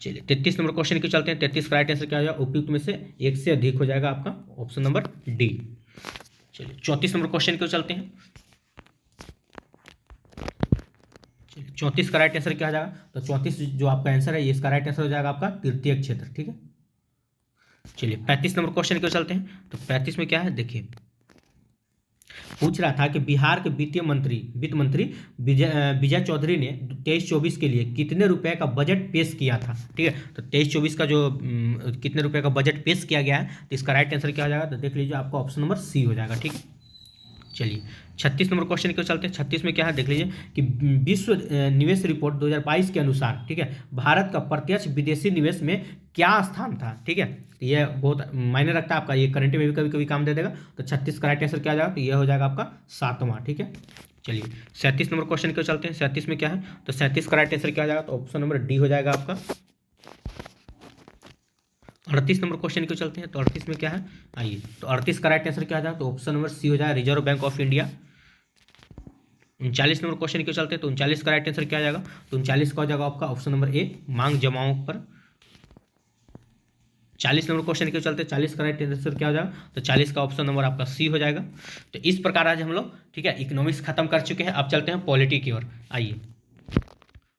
चलिए 33 नंबर क्वेश्चन को चलते हैं, 33 का राइट आंसर क्या हो जाएगा, उपयुक्त में से एक से अधिक हो जाएगा आपका, ऑप्शन नंबर डी। चलिए 34 नंबर क्वेश्चन को चलते हैं, चलिए 34 का राइट आंसर क्या हो जाएगा, तो 34 जो आपका आंसर है, ये इसका राइट आंसर हो जाएगा आपका तृतीय क्षेत्र, ठीक है। चलिए 35 नंबर क्वेश्चन को चलते हैं, तो 35 में क्या है, देखिए पूछ रहा था कि बिहार के वित्त मंत्री विजय चौधरी ने 23-24 के लिए कितने रुपए का बजट पेश किया था, ठीक है। तो 23-24 का जो कितने रुपए का बजट पेश किया गया है, तो इसका राइट आंसर क्या हो जाएगा, तो देख लीजिए आपका ऑप्शन नंबर सी हो जाएगा, ठीक है। चलिए 36 नंबर क्वेश्चन को चलते हैं, 36 में क्या है, देख लीजिए कि विश्व निवेश रिपोर्ट 2022 के अनुसार, ठीक है, भारत का प्रत्यक्ष विदेशी निवेश में क्या स्थान था, ठीक है। तो ये बहुत मायने रखता है आपका, ये करंट में भी कभी कभी काम दे देगा। तो 36 का राइट आंसर क्या आ जाएगा, तो ये हो जाएगा आपका 7वां, ठीक है। चलिए 37 नंबर क्वेश्चन को चलते हैं, 37 में क्या है, तो 37 का राइट आंसर क्या आ जाएगा, तो ऑप्शन नंबर डी हो जाएगा आपका। 38 नंबर क्वेश्चन को चलते हैं, तो 38 में क्या है, आइए तो 38 का राइट आंसर क्या आ जाएगा, तो ऑप्शन नंबर सी हो जाएगा reserve bank of India. 39 number question को चलते हैं, तो 39 का राइट आंसर क्या आ जाएगा, तो 39 का हो जाएगा आपका ऑप्शन नंबर ए मांग जमाओं पर। 40 नंबर क्वेश्चन के चलते 40 का राइट आंसर क्या हो जाएगा, तो 40 का ऑप्शन नंबर आपका सी हो जाएगा। तो इस प्रकार आज हम लोग, ठीक है, इकोनॉमिक्स खत्म कर चुके हैं। अब चलते हैं पॉलिटी की ओर। आइए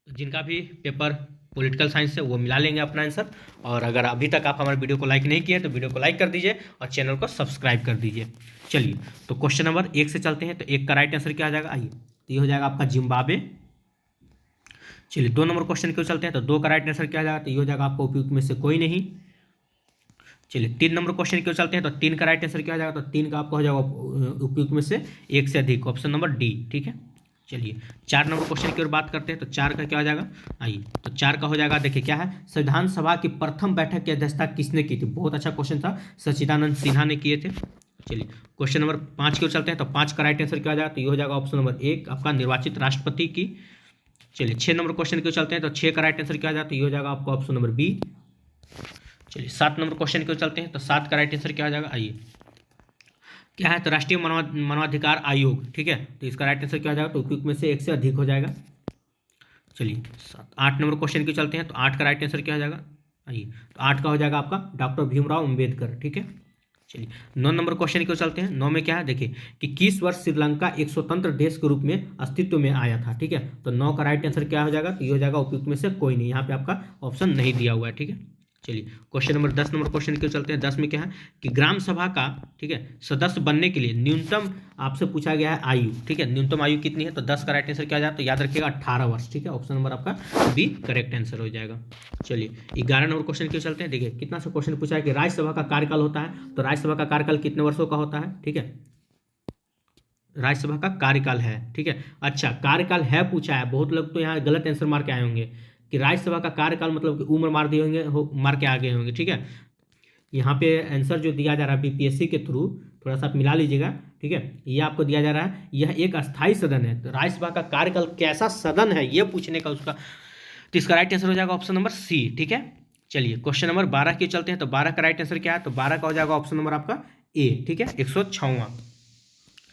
जिनका भी पेपर पॉलिटिकल साइंस से वो मिला लेंगे अपना आंसर। और अगर अभी तक आप हमारे वीडियो को लाइक नहीं किए तो वीडियो को लाइक कर दीजिए और चैनल को सब्सक्राइब कर दीजिए। चलिए तो क्वेश्चन नंबर 1 से चलते हैं। तो 1 का राइट आंसर क्या आ जाएगा, आइए तो ये हो जाएगा आपका जिम्बाब्वे। चलिए 2 नंबर क्वेश्चन क्यों चलते हैं, तो 2 का राइट आंसर क्या आ जाएगा, तो ये हो जाएगा आपको उपयुक्त में से कोई नहीं। चलिए 3 नंबर क्वेश्चन क्यों चलते हैं, तो 3 का राइट आंसर क्या आ जाएगा, तो 3 का आपका हो जाएगा उपयुक्त में से एक से अधिक, ऑप्शन नंबर डी, ठीक है। चलिए 4 नंबर क्वेश्चन की ओर बात करते हैं। तो 4 का क्या हो जाएगा, आइए तो 4 का हो जाएगा, देखिए क्या है, संविधान सभा की प्रथम बैठक की अध्यक्षता किसने की थी। बहुत अच्छा क्वेश्चन था, सच्चिदानंद सिन्हा ने किए थे। चलिए क्वेश्चन नंबर 5 की ओर चलते हैं। तो 5 का राइट आंसर क्या हो जाएगा, तो ये हो जाएगा ऑप्शन नंबर 1 आपका निर्वाचित राष्ट्रपति की। चलिए 6 नंबर क्वेश्चन की ओर चलते हैं। तो 6 का राइट आंसर क्या हो जाएगा, तो ये हो जाएगा आपका ऑप्शन नंबर बी। चलिए 7 नंबर क्वेश्चन की ओर चलते हैं। तो 7 का राइट आंसर क्या हो जाएगा, आइए क्या है, तो राष्ट्रीय मानवाधिकार आयोग, ठीक है। तो इसका राइट आंसर क्या हो जाएगा, तो उपयुक्त में से एक से अधिक हो जाएगा। चलिए 8 नंबर क्वेश्चन की चलते हैं। तो 8 का राइट आंसर क्या हो जाएगा, आइए तो 8 का हो जाएगा आपका डॉक्टर भीमराव अम्बेडकर, ठीक है। चलिए 9 नंबर क्वेश्चन की चलते हैं। 9 में क्या है, देखिए कि किस वर्ष श्रीलंका एक स्वतंत्र देश के रूप में अस्तित्व में आया था, ठीक है। तो 9 का राइट आंसर क्या हो जाएगा, तो ये हो जाएगा उपयुक्त में से कोई नहीं, यहाँ पे आपका ऑप्शन नहीं दिया हुआ है, ठीक है। चलिए क्वेश्चन नंबर 10 नंबर क्वेश्चन क्यों चलते हैं। 10 में क्या है कि ग्राम सभा का, ठीक है, सदस्य बनने के लिए न्यूनतम आपसे पूछा गया है आयु, ठीक है, न्यूनतम आयु कितनी है। तो 10 का राइट आंसर क्या जाए तो याद रखिएगा 18 वर्ष, ठीक है, ऑप्शन नंबर आपका बी करेक्ट आंसर हो जाएगा। चलिए 11 नंबर क्वेश्चन क्यों चलते हैं। देखिए कितना सा क्वेश्चन पूछा है कि राज्यसभा का कार्यकाल होता है, तो राज्यसभा का कार्यकाल कितने वर्षों का होता है, ठीक है, राज्यसभा का कार्यकाल है, ठीक है। अच्छा कार्यकाल है पूछा है, बहुत लोग तो यहाँ गलत आंसर मार के आए होंगे कि राज्यसभा का कार्यकाल मतलब कि उम्र मार दिए होंगे, मार के आ गए होंगे, ठीक है। यहाँ पे आंसर जो दिया जा रहा है बीपीएससी के थ्रू, थोड़ा सा आप मिला लीजिएगा, ठीक है। ये आपको दिया जा रहा है, यह एक अस्थाई सदन है, तो राज्यसभा का कार्यकाल कैसा सदन है ये पूछने का उसका, तो इसका राइट आंसर हो जाएगा ऑप्शन नंबर सी, ठीक है। चलिए क्वेश्चन नंबर 12 के चलते हैं, तो 12 का राइट आंसर क्या है, तो 12 का हो जाएगा ऑप्शन नंबर आपका ए, ठीक है, 106वां।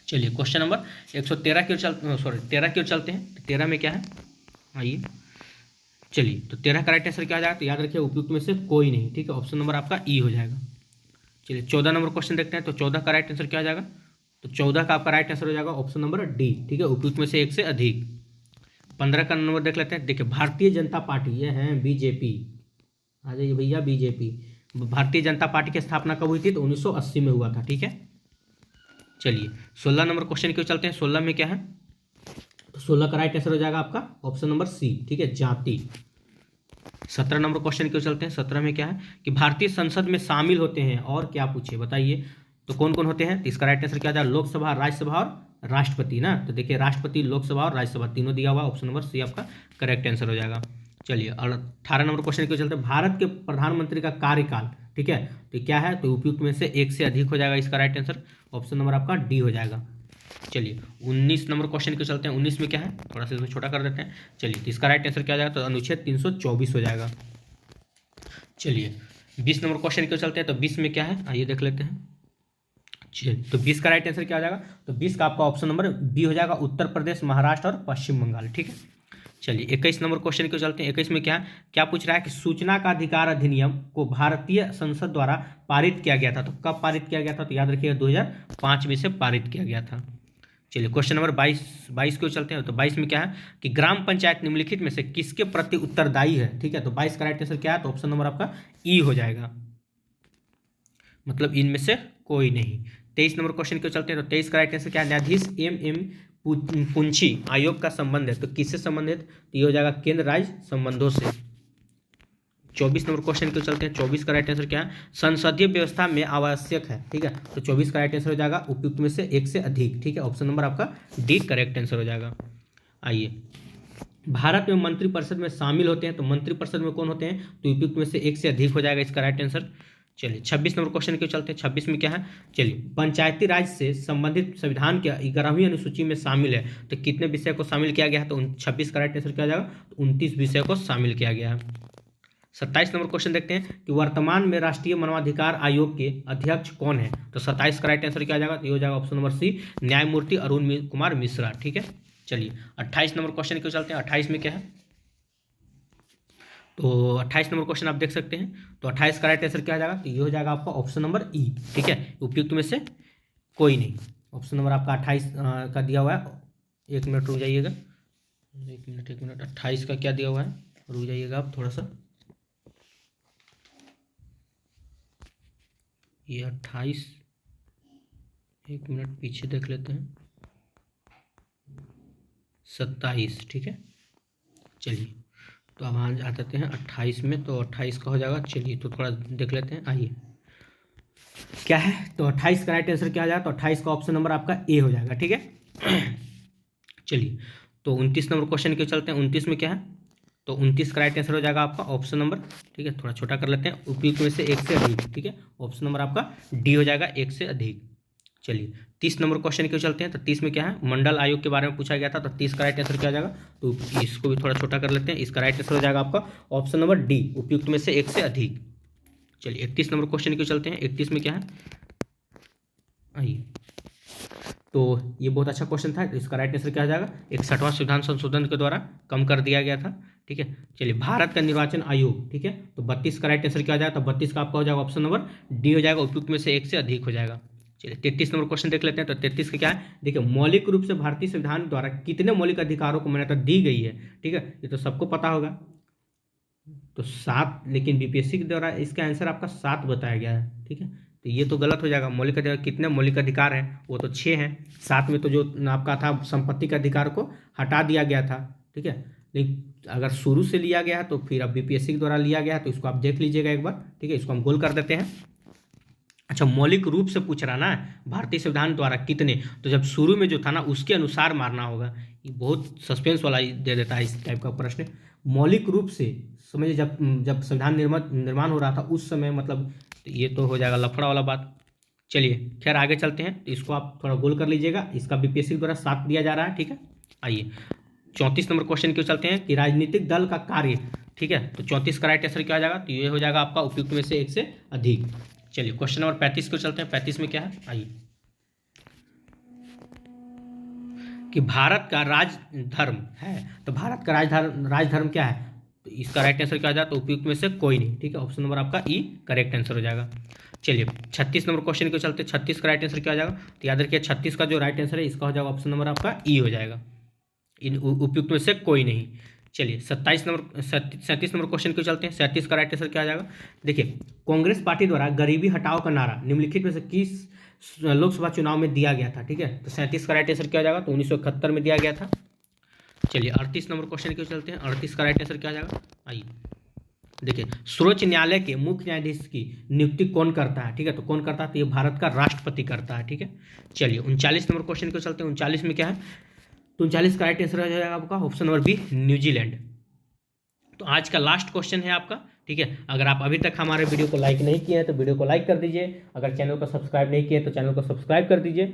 चलिए क्वेश्चन नंबर 113 की ओर चलते, सॉरी 13 की ओर चलते हैं। 13 में क्या है, आइए चलिए, तो 13 का राइट आंसर क्या आ जाएगा, तो याद रखिए उपयुक्त में से कोई नहीं, ठीक है, ऑप्शन नंबर आपका ई हो जाएगा। चलिए 14 नंबर क्वेश्चन देखते हैं, तो 14 का राइट आंसर क्या आ जाएगा, तो 14 का आपका राइट आंसर हो जाएगा ऑप्शन नंबर डी, ठीक है, उपयुक्त में से एक से अधिक। 15 का नंबर देख लेते हैं। देखिए भारतीय जनता पार्टी, ये है बीजेपी, आ जाइए भैया बीजेपी। भारतीय जनता पार्टी की स्थापना कब हुई थी, तो 1980 में हुआ था, ठीक है। चलिए 16 नंबर क्वेश्चन क्यों चलते हैं। 16 में क्या है, तो 16 का राइट आंसर हो जाएगा आपका ऑप्शन नंबर सी, ठीक है, जाति। 17 नंबर क्वेश्चन क्यों चलते हैं। 17 में क्या है कि भारतीय संसद में शामिल होते हैं और क्या पूछे बताइए, तो कौन कौन होते हैं। तो इसका राइट आंसर क्या जाएगा, लोकसभा, राज्यसभा और राष्ट्रपति ना। तो देखिए राष्ट्रपति, लोकसभा और राज्यसभा तीनों दिया हुआ, ऑप्शन नंबर सी आपका करेक्ट आंसर हो जाएगा। चलिए और 18 नंबर क्वेश्चन क्यों चलते हैं। भारत के प्रधानमंत्री का कार्यकाल, ठीक है, तो क्या है, तो उपयुक्त में से एक से अधिक हो जाएगा, इसका राइट आंसर ऑप्शन नंबर आपका डी हो जाएगा। चलिए 19 नंबर क्वेश्चन क्यों चलते हैं। 19 में क्या है, थोड़ा सा इसमें छोटा कर देते हैं। चलिए तो इसका राइट आंसर क्या हो जाएगा, तो अनुच्छेद 324 हो जाएगा। चलिए 20 नंबर क्वेश्चन क्यों चलते हैं, तो 20 में क्या है आइए देख लेते हैं। चलिए तो 20 का राइट आंसर क्या हो जाएगा, तो 20 का आपका ऑप्शन नंबर बी हो जाएगा, उत्तर प्रदेश, महाराष्ट्र और पश्चिम बंगाल, ठीक है। चलिए 21 नंबर क्वेश्चन क्यों चलते हैं। 21 में क्या क्या पूछ रहा है कि सूचना का अधिकार अधिनियम को भारतीय संसद द्वारा पारित किया गया था, तो कब पारित किया गया था, तो याद रखिएगा 2005 में से पारित किया गया था। चलिए क्वेश्चन नंबर 22 क्यों चलते हैं, तो 22 में क्या है कि ग्राम पंचायत निम्नलिखित में से किसके प्रति उत्तरदायी है, ठीक है, तो 22 का राइट आंसर क्या है, तो ऑप्शन नंबर आपका ई हो जाएगा, मतलब इनमें से कोई नहीं। 23 नंबर क्वेश्चन क्यों चलते हैं, तो 23 का राइट आंसर क्या है, न्यायाधीश एम पुंछी आयोग का संबंध है, तो किससे संबंधित, तो ये हो जाएगा केंद्र राज्य संबंधों से। 24 नंबर क्वेश्चन क्यों चलते हैं। 24 का राइट आंसर क्या है, संसदीय व्यवस्था में आवश्यक है, ठीक है, तो 24 का राइट आंसर हो जाएगा उपयुक्त में से एक से अधिक, ठीक है, ऑप्शन नंबर आपका डी करेक्ट आंसर हो जाएगा। आइए भारत में मंत्रिपरिषद में शामिल होते हैं, तो मंत्रिपरिषद में कौन होते हैं, तो उपयुक्त में से एक से अधिक हो जाएगा, इसका राइट आंसर। चलिए 26 नंबर क्वेश्चन क्यों चलते हैं। 26 में क्या है, चलिए पंचायती राज से संबंधित संविधान के 11वीं अनुसूची में शामिल है, तो कितने विषय को शामिल किया गया है, तो 26 का राइट आंसर क्या हो जाएगा, तो 29 विषय को शामिल किया गया है। 27 नंबर क्वेश्चन देखते हैं कि वर्तमान में राष्ट्रीय मानवाधिकार आयोग के अध्यक्ष कौन है, तो 27 का राइट आंसर क्या आ जाएगा, तो ये हो जाएगा ऑप्शन नंबर सी, न्यायमूर्ति अरुण कुमार मिश्रा, ठीक है। चलिए 28 नंबर क्वेश्चन क्यों चलते हैं। 28 में क्या है, तो 28 नंबर क्वेश्चन आप देख सकते हैं, तो 28 का राइट आंसर क्या आ जाएगा, तो ये हो जाएगा आपका ऑप्शन नंबर ई, ठीक है, उपयुक्त में से कोई नहीं, ऑप्शन नंबर आपका 28 का दिया हुआ है। एक मिनट रुक जाइएगा, एक मिनट 28 का क्या दिया हुआ है, रुक जाइएगा आप थोड़ा सा, ये 28, एक मिनट पीछे देख लेते हैं, 27, ठीक है। चलिए तो अब आ जाते हैं 28 में, तो 28 का हो जाएगा। चलिए तो थोड़ा देख लेते हैं, आइए क्या है, तो 28 का राइट आंसर क्या आ जाएगा, तो 28 का ऑप्शन नंबर आपका ए हो जाएगा, ठीक है। चलिए तो 29 नंबर क्वेश्चन क्यों चलते हैं। 29 में क्या है, तो 29 का राइट आंसर हो जाएगा आपका ऑप्शन नंबर, ठीक है, थोड़ा छोटा कर लेते हैं, उपयुक्त में से एक से अधिक, ठीक है, ऑप्शन नंबर आपका डी हो जाएगा, एक से अधिक। चलिए 30 नंबर क्वेश्चन क्यों चलते हैं, तो 30 में क्या है, मंडल आयोग के बारे में पूछा गया था, तो 30 का राइट आंसर क्या हो जाएगा, तो इसको भी थोड़ा छोटा कर लेते हैं, इसका राइट आंसर हो जाएगा आपका ऑप्शन नंबर डी, उपयुक्त में से एक से अधिक। चलिए 31 नंबर क्वेश्चन क्यों चलते हैं। 31 में क्या है, आइए, तो ये बहुत अच्छा क्वेश्चन था, इसका राइट आंसर क्या हो जाएगा, 61वां संविधान संशोधन के द्वारा कम कर दिया गया था, ठीक है। चलिए भारत का निर्वाचन आयोग, ठीक है, तो 32 का राइट आंसर क्या हो जाएगा, तो 32 का आपका हो जाएगा ऑप्शन नंबर डी हो जाएगा, उपयुक्त में से एक से अधिक हो जाएगा। चलिए 33 नंबर क्वेश्चन देख लेते हैं, तो 33 का क्या है, देखिए मौलिक रूप से भारतीय संविधान द्वारा कितने मौलिक अधिकारों को मान्यता दी गई है, ठीक है, ये तो सबको पता होगा, तो 7, लेकिन बीपीएससी के द्वारा इसका आंसर आपका 7 बताया गया है, ठीक है। तो ये तो गलत हो जाएगा। मौलिक अधिकार कितने मौलिक अधिकार हैं? वो तो 6 हैं। 7 में तो जो आपका था संपत्ति का अधिकार को हटा दिया गया था, ठीक है। लेकिन अगर शुरू से लिया गया है तो फिर अब बीपीएससी के द्वारा लिया गया है, तो इसको आप देख लीजिएगा एक बार, ठीक है। इसको हम गोल कर देते हैं। अच्छा, मौलिक रूप से पूछ रहा ना, भारतीय संविधान द्वारा कितने, तो जब शुरू में जो था ना उसके अनुसार मारना होगा। ये बहुत सस्पेंस वाला दे देता है इस टाइप का प्रश्न। मौलिक रूप से समझिए, जब जब संविधान निर्माण हो रहा था उस समय, मतलब तो ये तो हो जाएगा लफड़ा वाला बात। चलिए खैर आगे चलते हैं। तो इसको आप थोड़ा गोल कर लीजिएगा। इसका बीपीएससी द्वारा 7 दिया जा रहा है, ठीक है। आइए 34 नंबर क्वेश्चन क्यों चलते हैं कि राजनीतिक दल का कार्य, ठीक है। तो 34 का राइट आंसर क्या आ जाएगा? तो ये हो जाएगा आपका उपयुक्त में से एक से अधिक। चलिए क्वेश्चन नंबर 35 को चलते हैं। 35 में क्या है? आइए कि भारत का राज धर्म है। तो भारत का राजधर्म क्या है? तो इसका राइट आंसर क्या आ जाएगा? तो उपयुक्त में से कोई नहीं, ठीक है। ऑप्शन नंबर आपका ई करेक्ट आंसर हो जाएगा। चलिए 36 नंबर क्वेश्चन को चलते हैं। 36 का राइट आंसर क्या आ जाएगा? तो याद रखिए 36 का जो राइट आंसर है इसका हो जाएगा ऑप्शन नंबर आपका ई हो जाएगा। इन उपयुक्त में से कोई नहीं। चलिए 37 नंबर क्वेश्चन को चलते हैं। 37 का राइट आंसर क्या आ जाएगा? देखिए, कांग्रेस पार्टी द्वारा गरीबी हटाओ का नारा निम्नलिखित में से किस लोकसभा चुनाव में दिया गया था, ठीक है। तो 37 का राइट आंसर क्या आ जाएगा? तो 1971 में दिया गया था। चलिए 38 नंबर क्वेश्चन को चलते हैं। 38 का राइट आंसर क्या आ जाएगा? आइए देखिए, सर्वोच्च न्यायालय के मुख्य न्यायाधीश की नियुक्ति कौन करता है, ठीक है। तो कौन करता है? तो ये भारत का राष्ट्रपति करता है, ठीक है। चलिए 39 नंबर क्वेश्चन को चलते हैं। 39 में क्या है? तो 39 का राइट आंसर हो जाएगा आपका ऑप्शन नंबर बी न्यूजीलैंड। तो आज का लास्ट क्वेश्चन है आपका, ठीक है। अगर आप अभी तक हमारे वीडियो को लाइक नहीं किए हैं तो वीडियो को लाइक कर दीजिए। अगर चैनल को सब्सक्राइब नहीं किए तो चैनल को सब्सक्राइब कर दीजिए।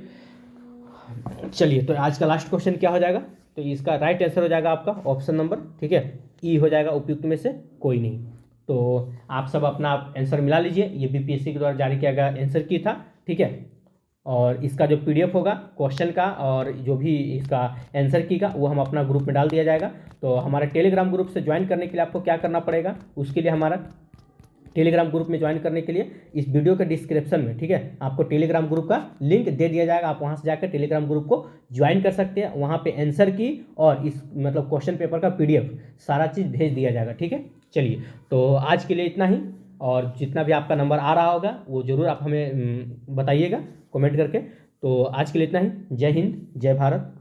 चलिए तो आज का लास्ट क्वेश्चन क्या हो जाएगा? तो इसका राइट आंसर हो जाएगा आपका ऑप्शन नंबर, ठीक है, ई हो जाएगा उपयुक्त में से कोई नहीं। तो आप सब अपना आंसर मिला लीजिए। ये बीपीएससी के द्वारा जारी किया गया आंसर की था, ठीक है। और इसका जो पीडीएफ होगा क्वेश्चन का और जो भी इसका आंसर की का, वो हम अपना ग्रुप में डाल दिया जाएगा। तो हमारे टेलीग्राम ग्रुप से ज्वाइन करने के लिए आपको क्या करना पड़ेगा? उसके लिए हमारा टेलीग्राम ग्रुप में ज्वाइन करने के लिए इस वीडियो के डिस्क्रिप्शन में, ठीक है, आपको टेलीग्राम ग्रुप का लिंक दे दिया जाएगा। आप वहां से जाकर टेलीग्राम ग्रुप को ज्वाइन कर सकते हैं। वहां पे आंसर की और इस मतलब क्वेश्चन पेपर का पीडीएफ सारा चीज़ भेज दिया जाएगा, ठीक है। चलिए तो आज के लिए इतना ही। और जितना भी आपका नंबर आ रहा होगा वो ज़रूर आप हमें बताइएगा कमेंट करके। तो आज के लिए इतना ही। जय हिंद, जय भारत।